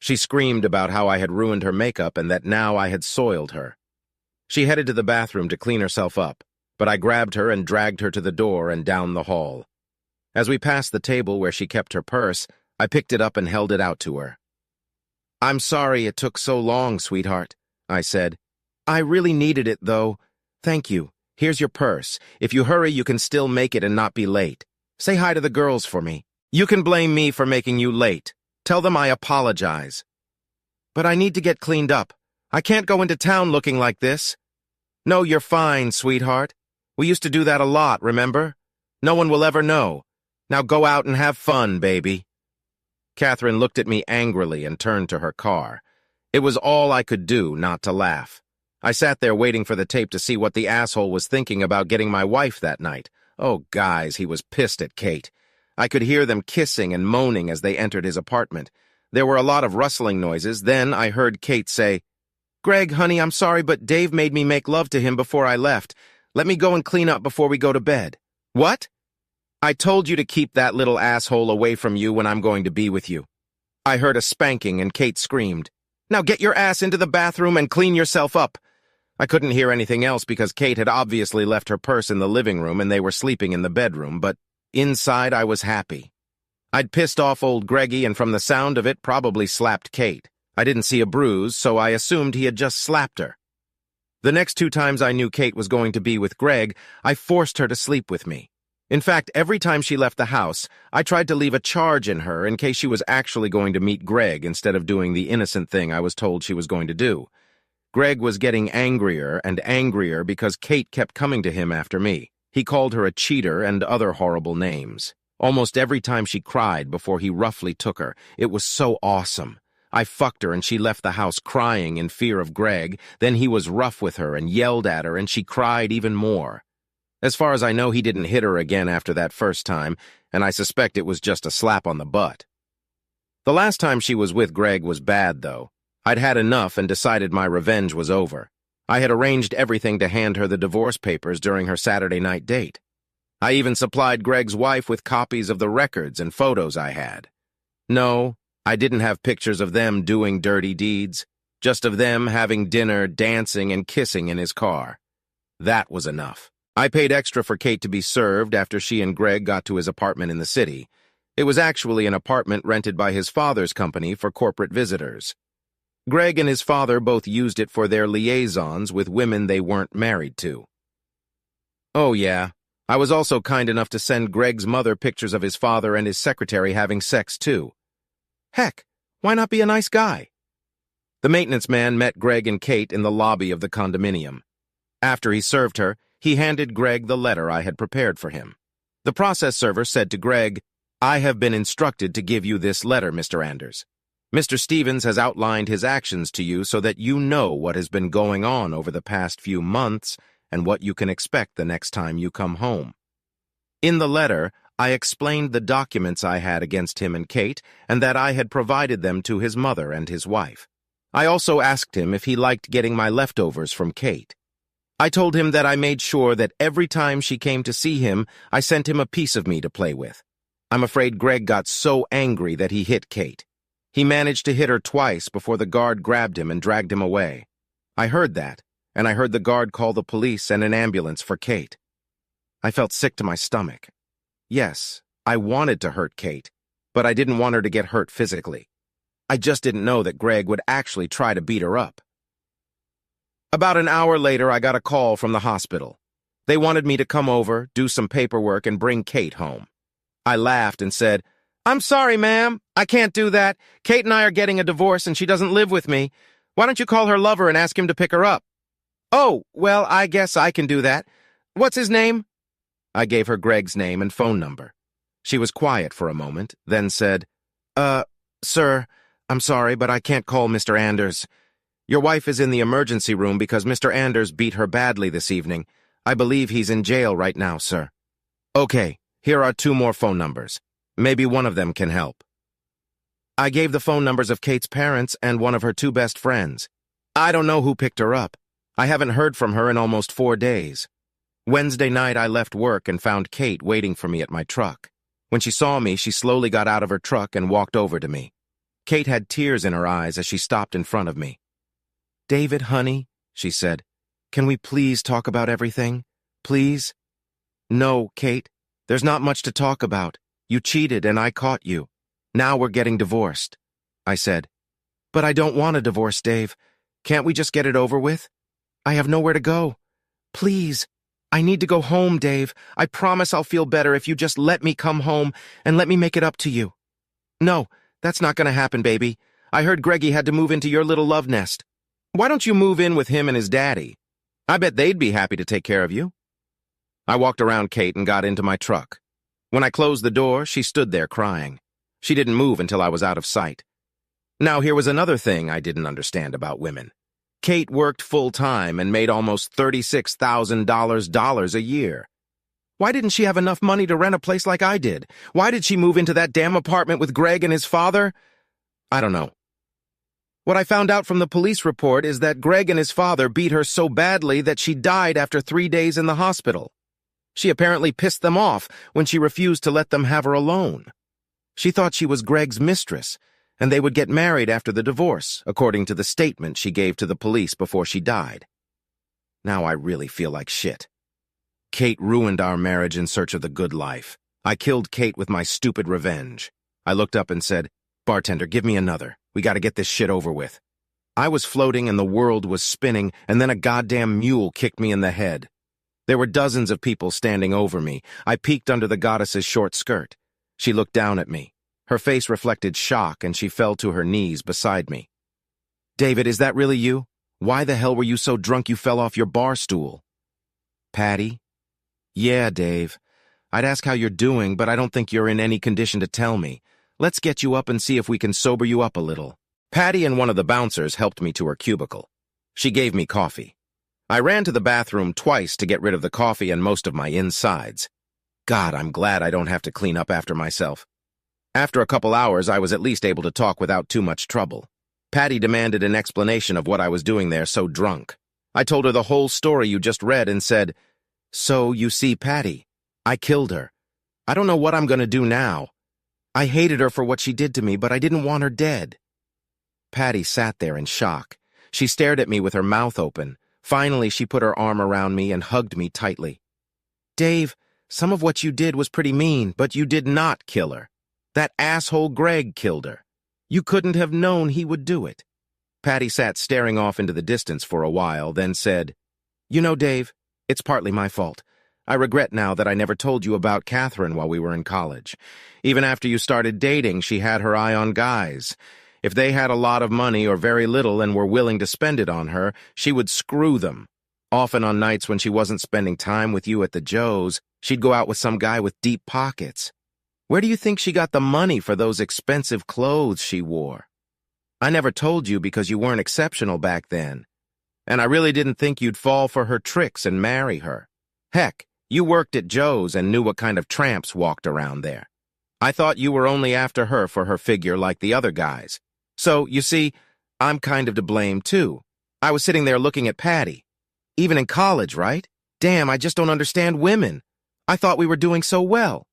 She screamed about how I had ruined her makeup and that now I had soiled her. She headed to the bathroom to clean herself up, but I grabbed her and dragged her to the door and down the hall. As we passed the table where she kept her purse, I picked it up and held it out to her. "I'm sorry it took so long, sweetheart," I said. "I really needed it, though. Thank you. Here's your purse. If you hurry, you can still make it and not be late. Say hi to the girls for me. You can blame me for making you late. Tell them I apologize." "But I need to get cleaned up. I can't go into town looking like this." "No, you're fine, sweetheart. We used to do that a lot, remember? No one will ever know. Now go out and have fun, baby." Catherine looked at me angrily and turned to her car. It was all I could do not to laugh. I sat there waiting for the tape to see what the asshole was thinking about getting my wife that night. Oh, guys, he was pissed at Kate. I could hear them kissing and moaning as they entered his apartment. There were a lot of rustling noises. Then I heard Kate say, "Greg, honey, I'm sorry, but Dave made me make love to him before I left. Let me go and clean up before we go to bed." "What?" "I told you to keep that little asshole away from you when I'm going to be with you." I heard a spanking and Kate screamed, "Now get your ass into the bathroom and clean yourself up." I couldn't hear anything else because Kate had obviously left her purse in the living room and they were sleeping in the bedroom, but inside I was happy. I'd pissed off old Greggy and from the sound of it probably slapped Kate. I didn't see a bruise, so I assumed he had just slapped her. The next 2 times I knew Kate was going to be with Greg, I forced her to sleep with me. In fact, every time she left the house, I tried to leave a charge in her in case she was actually going to meet Greg instead of doing the innocent thing I was told she was going to do. Greg was getting angrier and angrier because Kate kept coming to him after me. He called her a cheater and other horrible names. Almost every time she cried before he roughly took her, it was so awesome. I fucked her and she left the house crying in fear of Greg. Then he was rough with her and yelled at her and she cried even more. As far as I know, he didn't hit her again after that first time, and I suspect it was just a slap on the butt. The last time she was with Greg was bad, though. I'd had enough and decided my revenge was over. I had arranged everything to hand her the divorce papers during her Saturday night date. I even supplied Greg's wife with copies of the records and photos I had. No, I didn't have pictures of them doing dirty deeds, just of them having dinner, dancing, and kissing in his car. That was enough. I paid extra for Kate to be served after she and Greg got to his apartment in the city. It was actually an apartment rented by his father's company for corporate visitors. Greg and his father both used it for their liaisons with women they weren't married to. Oh yeah, I was also kind enough to send Greg's mother pictures of his father and his secretary having sex too. Heck, why not be a nice guy? The maintenance man met Greg and Kate in the lobby of the condominium. After he served her, he handed Greg the letter I had prepared for him. The process server said to Greg, "I have been instructed to give you this letter, Mr. Anders. Mr. Stevens has outlined his actions to you so that you know what has been going on over the past few months and what you can expect the next time you come home." In the letter, I explained the documents I had against him and Kate and that I had provided them to his mother and his wife. I also asked him if he liked getting my leftovers from Kate. I told him that I made sure that every time she came to see him, I sent him a piece of me to play with. I'm afraid Greg got so angry that he hit Kate. He managed to hit her twice before the guard grabbed him and dragged him away. I heard that, and I heard the guard call the police and an ambulance for Kate. I felt sick to my stomach. Yes, I wanted to hurt Kate, but I didn't want her to get hurt physically. I just didn't know that Greg would actually try to beat her up. About an hour later, I got a call from the hospital. They wanted me to come over, do some paperwork, and bring Kate home. I laughed and said, "I'm sorry, ma'am. I can't do that. Kate and I are getting a divorce and she doesn't live with me. Why don't you call her lover and ask him to pick her up?" "Oh, well, I guess I can do that. What's his name?" I gave her Greg's name and phone number. She was quiet for a moment, then said, Sir, I'm sorry, but I can't call Mr. Anders. Your wife is in the emergency room because Mr. Anders beat her badly this evening. I believe he's in jail right now, sir." "Okay, here are 2 more phone numbers. Maybe one of them can help." I gave the phone numbers of Kate's parents and one of her 2 best friends. I don't know who picked her up. I haven't heard from her in almost 4 days. Wednesday night, I left work and found Kate waiting for me at my truck. When she saw me, she slowly got out of her truck and walked over to me. Kate had tears in her eyes as she stopped in front of me. "David, honey," she said, "can we please talk about everything? Please?" "No, Kate, there's not much to talk about. You cheated and I caught you. Now we're getting divorced," I said. "But I don't want a divorce, Dave. Can't we just get it over with? I have nowhere to go. Please, I need to go home, Dave. I promise I'll feel better if you just let me come home and let me make it up to you." "No, that's not going to happen, baby. I heard Greggy had to move into your little love nest. Why don't you move in with him and his daddy? I bet they'd be happy to take care of you." I walked around Kate and got into my truck. When I closed the door, she stood there crying. She didn't move until I was out of sight. Now, here was another thing I didn't understand about women. Kate worked full-time and made almost $36,000 a year. Why didn't she have enough money to rent a place like I did? Why did she move into that damn apartment with Greg and his father? I don't know. What I found out from the police report is that Greg and his father beat her so badly that she died after 3 days in the hospital. She apparently pissed them off when she refused to let them have her alone. She thought she was Greg's mistress, and they would get married after the divorce, according to the statement she gave to the police before she died. Now I really feel like shit. Kate ruined our marriage in search of the good life. I killed Kate with my stupid revenge. I looked up and said, "Bartender, give me another. We gotta get this shit over with." I was floating and the world was spinning, and then a goddamn mule kicked me in the head. There were dozens of people standing over me. I peeked under the goddess's short skirt. She looked down at me. Her face reflected shock, and she fell to her knees beside me. "David, is that really you? Why the hell were you so drunk you fell off your bar stool?" "Patty?" "Yeah, Dave. I'd ask how you're doing, but I don't think you're in any condition to tell me. Let's get you up and see if we can sober you up a little." Patty and one of the bouncers helped me to her cubicle. She gave me coffee. I ran to the bathroom twice to get rid of the coffee and most of my insides. God, I'm glad I don't have to clean up after myself. After a couple hours, I was at least able to talk without too much trouble. Patty demanded an explanation of what I was doing there so drunk. I told her the whole story you just read and said, "So, you see, Patty, I killed her. I don't know what I'm going to do now. I hated her for what she did to me, but I didn't want her dead." Patty sat there in shock. She stared at me with her mouth open. Finally, she put her arm around me and hugged me tightly. "Dave, some of what you did was pretty mean, but you did not kill her. That asshole Greg killed her. You couldn't have known he would do it." Patty sat staring off into the distance for a while, then said, "You know, Dave, it's partly my fault. I regret now that I never told you about Catherine while we were in college. Even after you started dating, she had her eye on guys. If they had a lot of money or very little and were willing to spend it on her, she would screw them. Often on nights when she wasn't spending time with you at the Joe's, she'd go out with some guy with deep pockets. Where do you think she got the money for those expensive clothes she wore? I never told you because you weren't exceptional back then. And I really didn't think you'd fall for her tricks and marry her. Heck, you worked at Joe's and knew what kind of tramps walked around there. I thought you were only after her for her figure like the other guys. So, you see, I'm kind of to blame, too. I was sitting there looking at Patty. Even in college, right? Damn, I just don't understand women. I thought we were doing so well."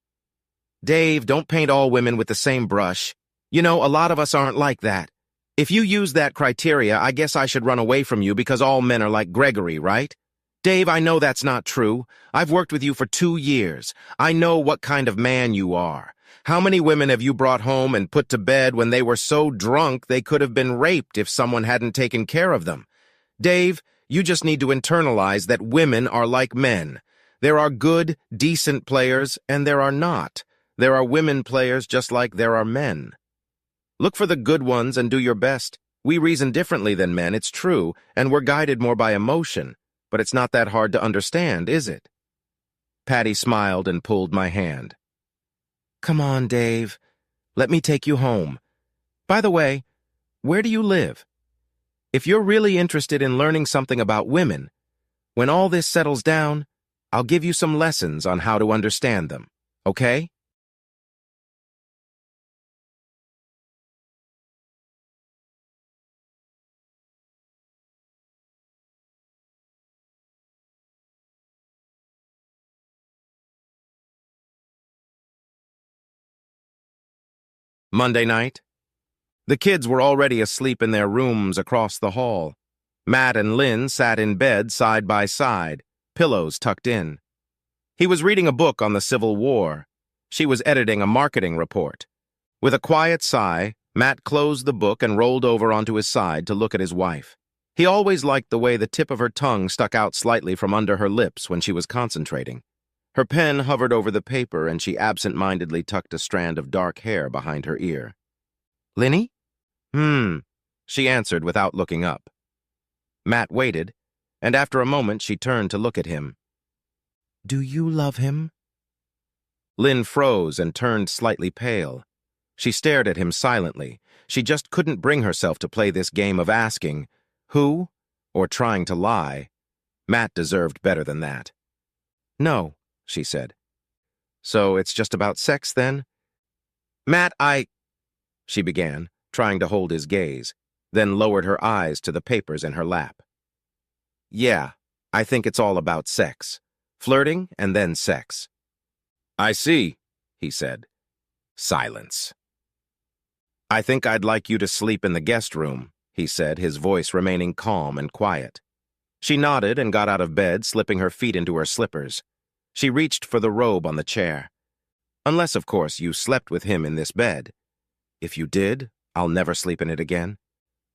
"Dave, don't paint all women with the same brush. You know, a lot of us aren't like that. If you use that criteria, I guess I should run away from you because all men are like Gregory, right? Dave, I know that's not true. I've worked with you for 2 years. I know what kind of man you are. How many women have you brought home and put to bed when they were so drunk they could have been raped if someone hadn't taken care of them? Dave, you just need to internalize that women are like men. There are good, decent players, and there are not. There are women players just like there are men. Look for the good ones and do your best. We reason differently than men, it's true, and we're guided more by emotion, but it's not that hard to understand, is it?" Patty smiled and pulled my hand. "Come on, Dave. Let me take you home. By the way, where do you live? If you're really interested in learning something about women, when all this settles down, I'll give you some lessons on how to understand them, okay?" Monday night. The kids were already asleep in their rooms across the hall. Matt and Lynn sat in bed side by side, pillows tucked in. He was reading a book on the Civil War. She was editing a marketing report. With a quiet sigh, Matt closed the book and rolled over onto his side to look at his wife. He always liked the way the tip of her tongue stuck out slightly from under her lips when she was concentrating. Her pen hovered over the paper and she absent-mindedly tucked a strand of dark hair behind her ear. "Linny?" She answered without looking up. Matt waited, and after a moment she turned to look at him. "Do you love him?" Lynn froze and turned slightly pale. She stared at him silently. She just couldn't bring herself to play this game of asking, who, or trying to lie. Matt deserved better than that. "No," she said. "So it's just about sex, then?" "Matt, she began, trying to hold his gaze, then lowered her eyes to the papers in her lap. "Yeah, I think it's all about sex. Flirting and then sex." "I see," he said. Silence. "I think I'd like you to sleep in the guest room," he said, his voice remaining calm and quiet. She nodded and got out of bed, slipping her feet into her slippers. She reached for the robe on the chair. "Unless, of course, you slept with him in this bed. If you did, I'll never sleep in it again."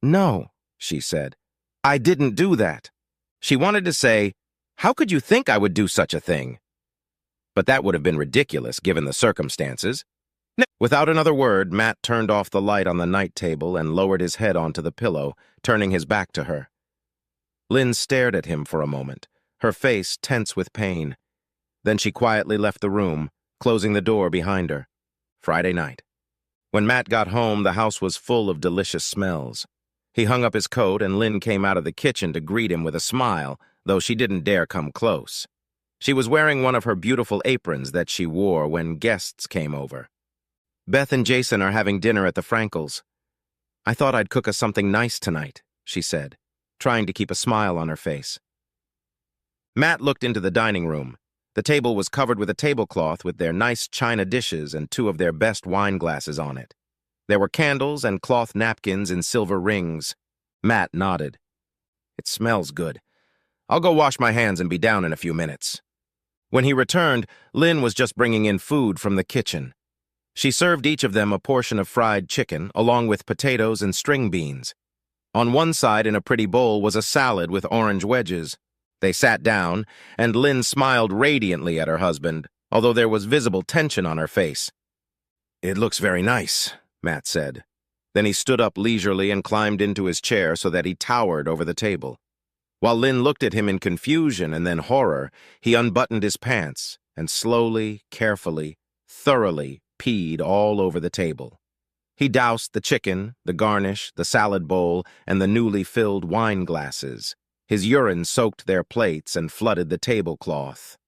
"No," she said. I didn't do that. She wanted to say, how could you think I would do such a thing? But that would have been ridiculous given the circumstances. Without another word, Matt turned off the light on the night table and lowered his head onto the pillow, turning his back to her. Lynn stared at him for a moment, her face tense with pain. Then she quietly left the room, closing the door behind her. Friday night. When Matt got home, the house was full of delicious smells. He hung up his coat and Lynn came out of the kitchen to greet him with a smile, though she didn't dare come close. She was wearing one of her beautiful aprons that she wore when guests came over. Beth and Jason are having dinner at the Frankels. I thought I'd cook us something nice tonight, she said, trying to keep a smile on her face. Matt looked into the dining room. The table was covered with a tablecloth with their nice china dishes and two of their best wine glasses on it. There were candles and cloth napkins in silver rings. Matt nodded. It smells good. I'll go wash my hands and be down in a few minutes. When he returned, Lynn was just bringing in food from the kitchen. She served each of them a portion of fried chicken, along with potatoes and string beans. On one side in a pretty bowl was a salad with orange wedges. They sat down, and Lynn smiled radiantly at her husband, although there was visible tension on her face. It looks very nice, Matt said. Then he stood up leisurely and climbed into his chair so that he towered over the table. While Lynn looked at him in confusion and then horror, he unbuttoned his pants and slowly, carefully, thoroughly peed all over the table. He doused the chicken, the garnish, the salad bowl, and the newly filled wine glasses. His urine soaked their plates and flooded the tablecloth.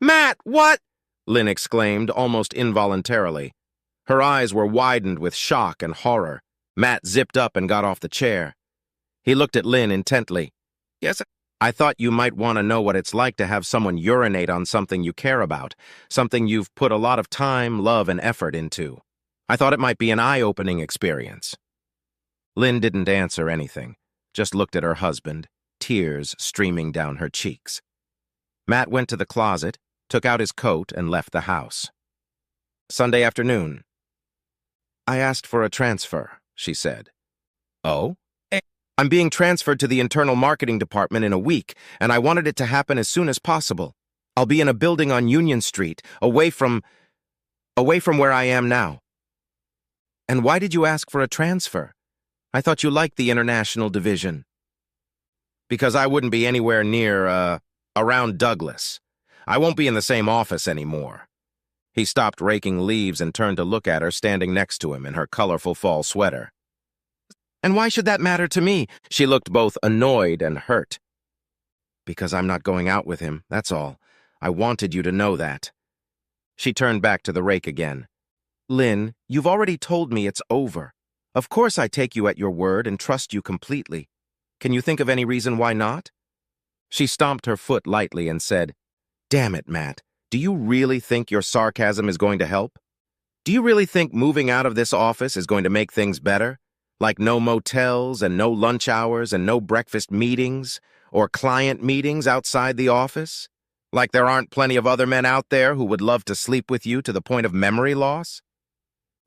"Matt, what?" Lynn exclaimed, almost involuntarily. Her eyes were widened with shock and horror. Matt zipped up and got off the chair. He looked at Lynn intently. "Yes, I thought you might want to know what it's like to have someone urinate on something you care about, something you've put a lot of time, love, and effort into. I thought it might be an eye-opening experience." Lynn didn't answer anything, just looked at her husband, tears streaming down her cheeks. Matt went to the closet, took out his coat, and left the house. Sunday afternoon. "I asked for a transfer," she said. "Oh? I'm being transferred to the internal marketing department in a week, and I wanted it to happen as soon as possible. I'll be in a building on Union Street, away from where I am now." "And why did you ask for a transfer? I thought you liked the international division." "Because I wouldn't be anywhere near, around Douglas. I won't be in the same office anymore." He stopped raking leaves and turned to look at her standing next to him in her colorful fall sweater. "And why should that matter to me?" She looked both annoyed and hurt. "Because I'm not going out with him, that's all. I wanted you to know that." She turned back to the rake again. "Lynn, you've already told me it's over. Of course I take you at your word and trust you completely. Can you think of any reason why not?" She stomped her foot lightly and said, "Damn it, Matt. Do you really think your sarcasm is going to help? Do you really think moving out of this office is going to make things better? Like no motels and no lunch hours and no breakfast meetings or client meetings outside the office? Like there aren't plenty of other men out there who would love to sleep with you to the point of memory loss?"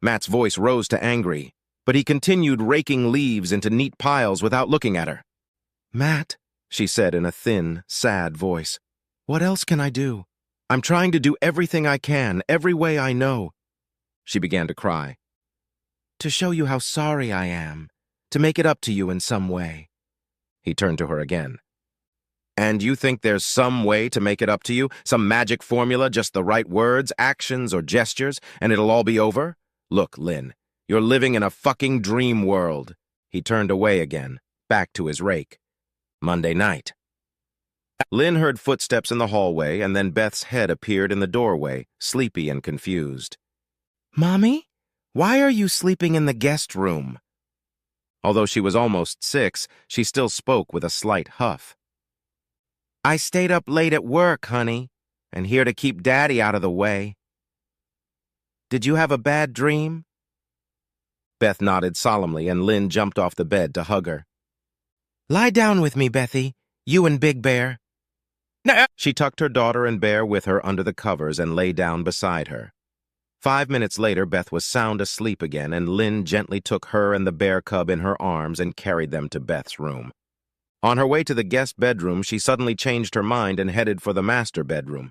Matt's voice rose to angry, but he continued raking leaves into neat piles without looking at her. "Matt," she said in a thin, sad voice, "what else can I do? I'm trying to do everything I can, every way I know." She began to cry. "To show you how sorry I am, to make it up to you in some way." He turned to her again. "And you think there's some way to make it up to you? Some magic formula, just the right words, actions, or gestures, and it'll all be over? Look, Lynn, you're living in a fucking dream world." He turned away again, back to his rake. Monday night. Lynn heard footsteps in the hallway, and then Beth's head appeared in the doorway, sleepy and confused. "Mommy? Why are you sleeping in the guest room?" Although she was almost 6, she still spoke with a slight huff. "I stayed up late at work, honey, and here to keep Daddy out of the way." "Did you have a bad dream?" Beth nodded solemnly, and Lynn jumped off the bed to hug her. "Lie down with me, Bethy, you and Big Bear." She tucked her daughter and Bear with her under the covers and lay down beside her. 5 minutes later, Beth was sound asleep again, and Lynn gently took her and the bear cub in her arms and carried them to Beth's room. On her way to the guest bedroom, she suddenly changed her mind and headed for the master bedroom.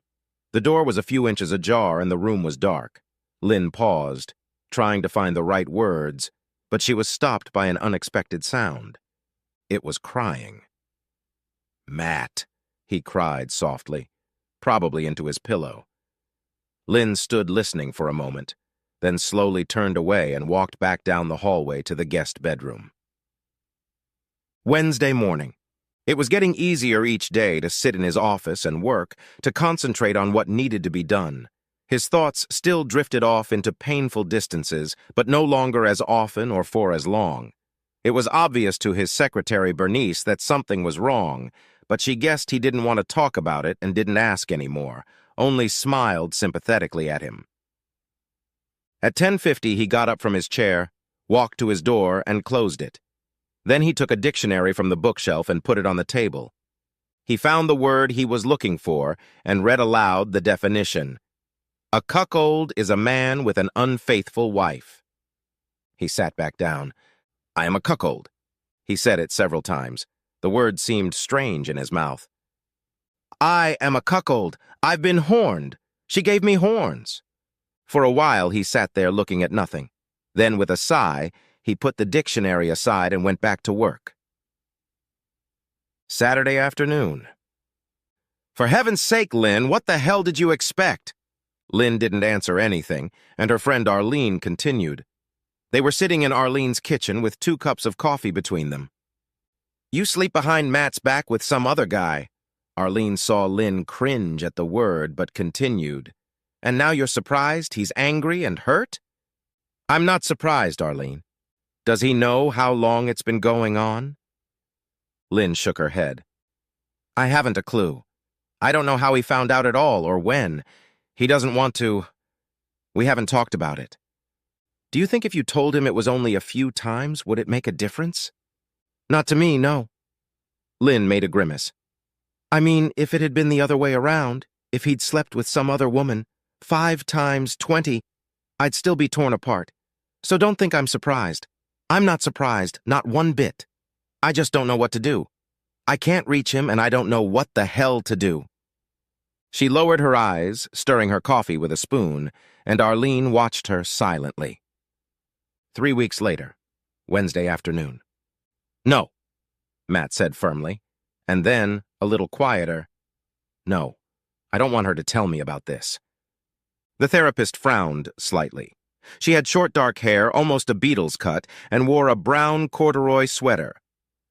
The door was a few inches ajar and the room was dark. Lynn paused, trying to find the right words, but she was stopped by an unexpected sound. It was crying. "Matt," he cried softly, probably into his pillow. Lynn stood listening for a moment, then slowly turned away and walked back down the hallway to the guest bedroom. Wednesday morning. It was getting easier each day to sit in his office and work, to concentrate on what needed to be done. His thoughts still drifted off into painful distances, but no longer as often or for as long. It was obvious to his secretary, Bernice, that something was wrong, but she guessed he didn't want to talk about it and didn't ask anymore, only smiled sympathetically at him. At 10:50, he got up from his chair, walked to his door, and closed it. Then he took a dictionary from the bookshelf and put it on the table. He found the word he was looking for and read aloud the definition. A cuckold is a man with an unfaithful wife. He sat back down. "I am a cuckold." He said it several times. The word seemed strange in his mouth. "I am a cuckold. I've been horned. She gave me horns." For a while he sat there looking at nothing. Then, with a sigh, he put the dictionary aside and went back to work. Saturday afternoon. "For heaven's sake, Lynn, what the hell did you expect?" Lynn didn't answer anything, and her friend Arlene continued. They were sitting in Arlene's kitchen with 2 cups of coffee between them. "You sleep behind Matt's back with some other guy." Arlene saw Lynn cringe at the word, but continued. "And now you're surprised he's angry and hurt?" "I'm not surprised, Arlene. Does he know how long it's been going on?" Lynn shook her head. "I haven't a clue. I don't know how he found out at all or when. He doesn't want to. We haven't talked about it. Do you think if you told him it was only a few times, would it make a difference?" "Not to me, no." Lynn made a grimace. "I mean, if it had been the other way around, if he'd slept with some other woman, 5 times 20, I'd still be torn apart. So don't think I'm surprised. I'm not surprised, not one bit. I just don't know what to do. I can't reach him, and I don't know what the hell to do." She lowered her eyes, stirring her coffee with a spoon, and Arlene watched her silently. 3 weeks later, Wednesday afternoon. "No," Matt said firmly, and then, a little quieter, "No, I don't want her to tell me about this." The therapist frowned slightly. She had short dark hair, almost a Beatles cut, and wore a brown corduroy sweater.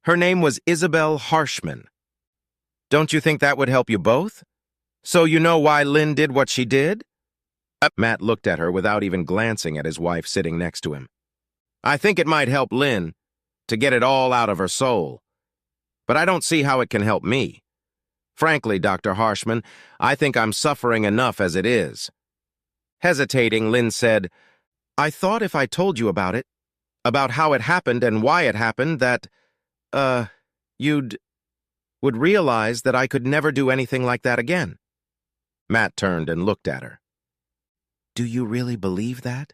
Her name was Isabel Harshman. "Don't you think that would help you both? So you know why Lynn did what she did?" Matt looked at her without even glancing at his wife sitting next to him. "I think it might help Lynn, to get it all out of her soul. But I don't see how it can help me. Frankly, Dr. Harshman, I think I'm suffering enough as it is." Hesitating, Lynn said, "I thought if I told you about it, about how it happened and why it happened, that, you'd would realize that I could never do anything like that again." Matt turned and looked at her. "Do you really believe that?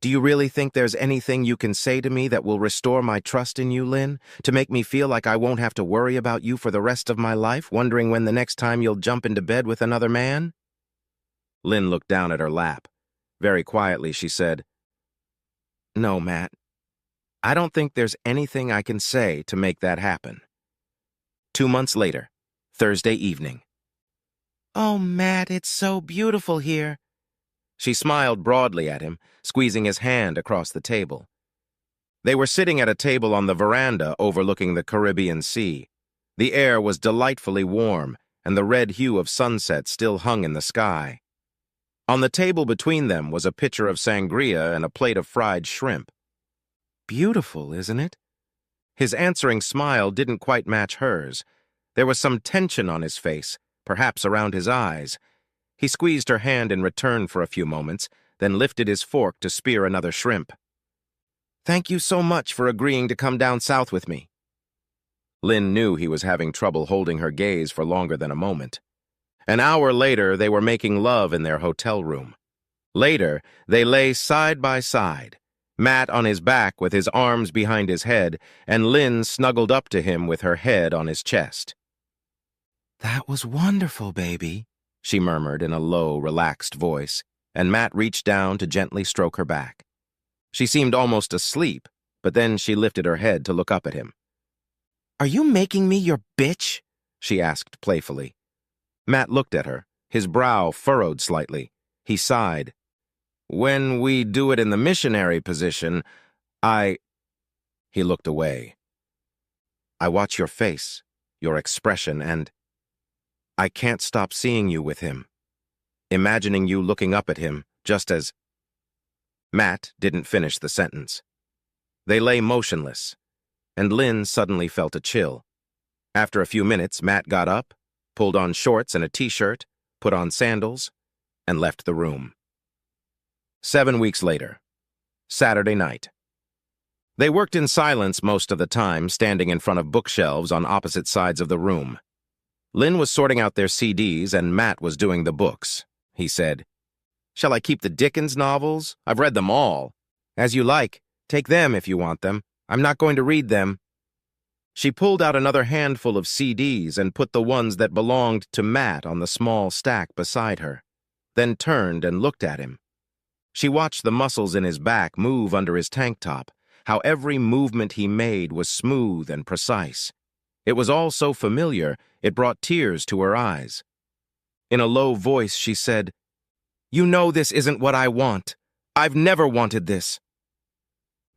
Do you really think there's anything you can say to me that will restore my trust in you, Lynn, to make me feel like I won't have to worry about you for the rest of my life, wondering when the next time you'll jump into bed with another man?" Lynn looked down at her lap. Very quietly, she said, "No, Matt. I don't think there's anything I can say to make that happen." 2 months later, Thursday evening. "Oh, Matt, it's so beautiful here." She smiled broadly at him, squeezing his hand across the table. They were sitting at a table on the veranda overlooking the Caribbean Sea. The air was delightfully warm, and the red hue of sunset still hung in the sky. On the table between them was a pitcher of sangria and a plate of fried shrimp. "Beautiful, isn't it?" His answering smile didn't quite match hers. There was some tension on his face, perhaps around his eyes. He squeezed her hand in return for a few moments, then lifted his fork to spear another shrimp. "Thank you so much for agreeing to come down south with me." Lynn knew he was having trouble holding her gaze for longer than a moment. An hour later, they were making love in their hotel room. Later, they lay side by side, Matt on his back with his arms behind his head, and Lynn snuggled up to him with her head on his chest. "That was wonderful, baby," she murmured in a low, relaxed voice, and Matt reached down to gently stroke her back. She seemed almost asleep, but then she lifted her head to look up at him. "Are you making me your bitch?" she asked playfully. Matt looked at her, his brow furrowed slightly. He sighed. "When we do it in the missionary position, He looked away. "I watch your face, your expression, and I can't stop seeing you with him, imagining you looking up at him, just as—" Matt didn't finish the sentence. They lay motionless, and Lynn suddenly felt a chill. After a few minutes, Matt got up, pulled on shorts and a t-shirt, put on sandals, and left the room. 7 weeks later, Saturday night. They worked in silence most of the time, standing in front of bookshelves on opposite sides of the room. Lynn was sorting out their CDs and Matt was doing the books. He said, "Shall I keep the Dickens novels? I've read them all." "As you like. Take them if you want them. I'm not going to read them." She pulled out another handful of CDs and put the ones that belonged to Matt on the small stack beside her, then turned and looked at him. She watched the muscles in his back move under his tank top, how every movement he made was smooth and precise. It was all so familiar, it brought tears to her eyes. In a low voice, she said, "You know this isn't what I want. I've never wanted this."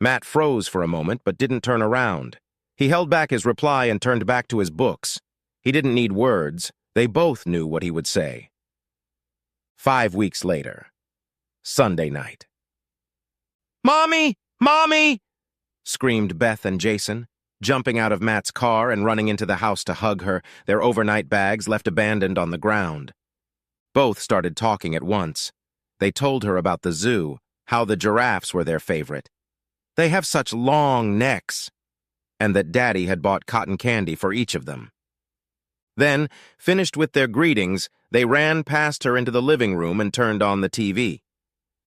Matt froze for a moment, but didn't turn around. He held back his reply and turned back to his books. He didn't need words. They both knew what he would say. 5 weeks later, Sunday night. "Mommy! Mommy!" screamed Beth and Jason, jumping out of Matt's car and running into the house to hug her, their overnight bags left abandoned on the ground. Both started talking at once. They told her about the zoo, how the giraffes were their favorite. "They have such long necks," and that Daddy had bought cotton candy for each of them. Then, finished with their greetings, they ran past her into the living room and turned on the TV.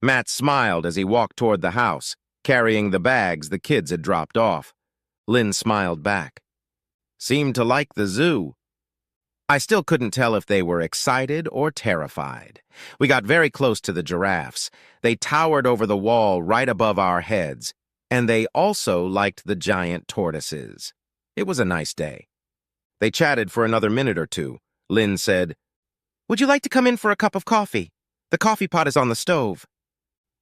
Matt smiled as he walked toward the house, carrying the bags the kids had dropped off. Lynn smiled back. "Seemed to like the zoo." I still couldn't tell if they were excited or terrified. We got very close to the giraffes. They towered over the wall right above our heads, and they also liked the giant tortoises. It was a nice day. They chatted for another minute or two. Lynn said, "Would you like to come in for a cup of coffee? The coffee pot is on the stove."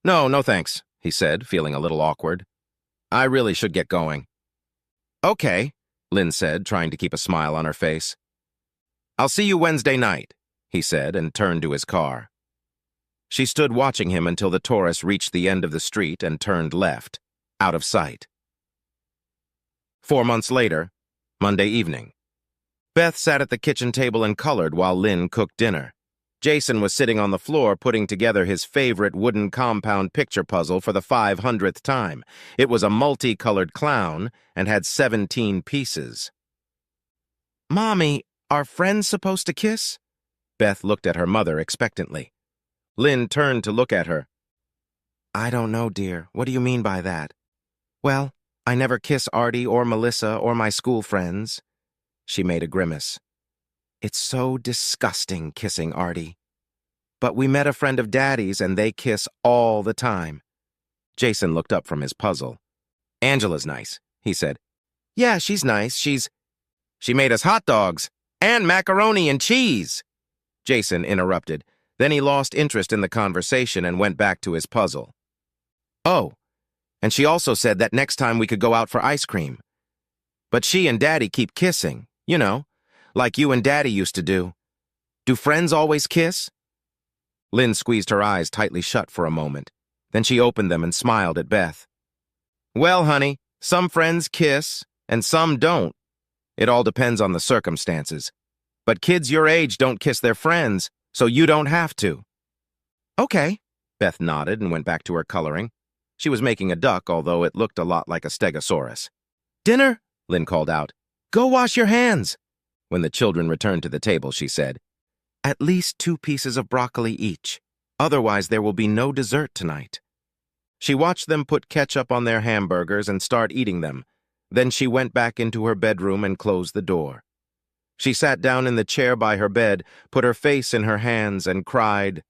No thanks," he said, feeling a little awkward. "I really should get going." "Okay," Lynn said, trying to keep a smile on her face. "I'll see you Wednesday night," he said, and turned to his car. She stood watching him until the Taurus reached the end of the street and turned left, out of sight. 4 months later, Monday evening. Beth sat at the kitchen table and colored while Lynn cooked dinner. Jason was sitting on the floor putting together his favorite wooden compound picture puzzle for the 500th time. It was a multicolored clown and had 17 pieces. "Mommy, are friends supposed to kiss?" Beth looked at her mother expectantly. Lynn turned to look at her. "I don't know, dear. What do you mean by that?" "Well, I never kiss Artie or Melissa or my school friends." She made a grimace. "It's so disgusting kissing Artie. But we met a friend of Daddy's and they kiss all the time." Jason looked up from his puzzle. "Angela's nice," he said. "Yeah, she's nice. She made us hot dogs and macaroni and cheese." Jason interrupted. Then he lost interest in the conversation and went back to his puzzle. "Oh, and she also said that next time we could go out for ice cream. But she and Daddy keep kissing, you know, like you and Daddy used to do. Do friends always kiss?" Lynn squeezed her eyes tightly shut for a moment. Then she opened them and smiled at Beth. "Well, honey, some friends kiss, and some don't. It all depends on the circumstances. But kids your age don't kiss their friends, so you don't have to." "Okay," Beth nodded and went back to her coloring. She was making a duck, although it looked a lot like a stegosaurus. "Dinner?" Lynn called out. "Go wash your hands." When the children returned to the table, she said, "At least 2 pieces of broccoli each. Otherwise, there will be no dessert tonight. She watched them put ketchup on their hamburgers and start eating them. Then she went back into her bedroom and closed the door. She sat down in the chair by her bed, put her face in her hands, and cried,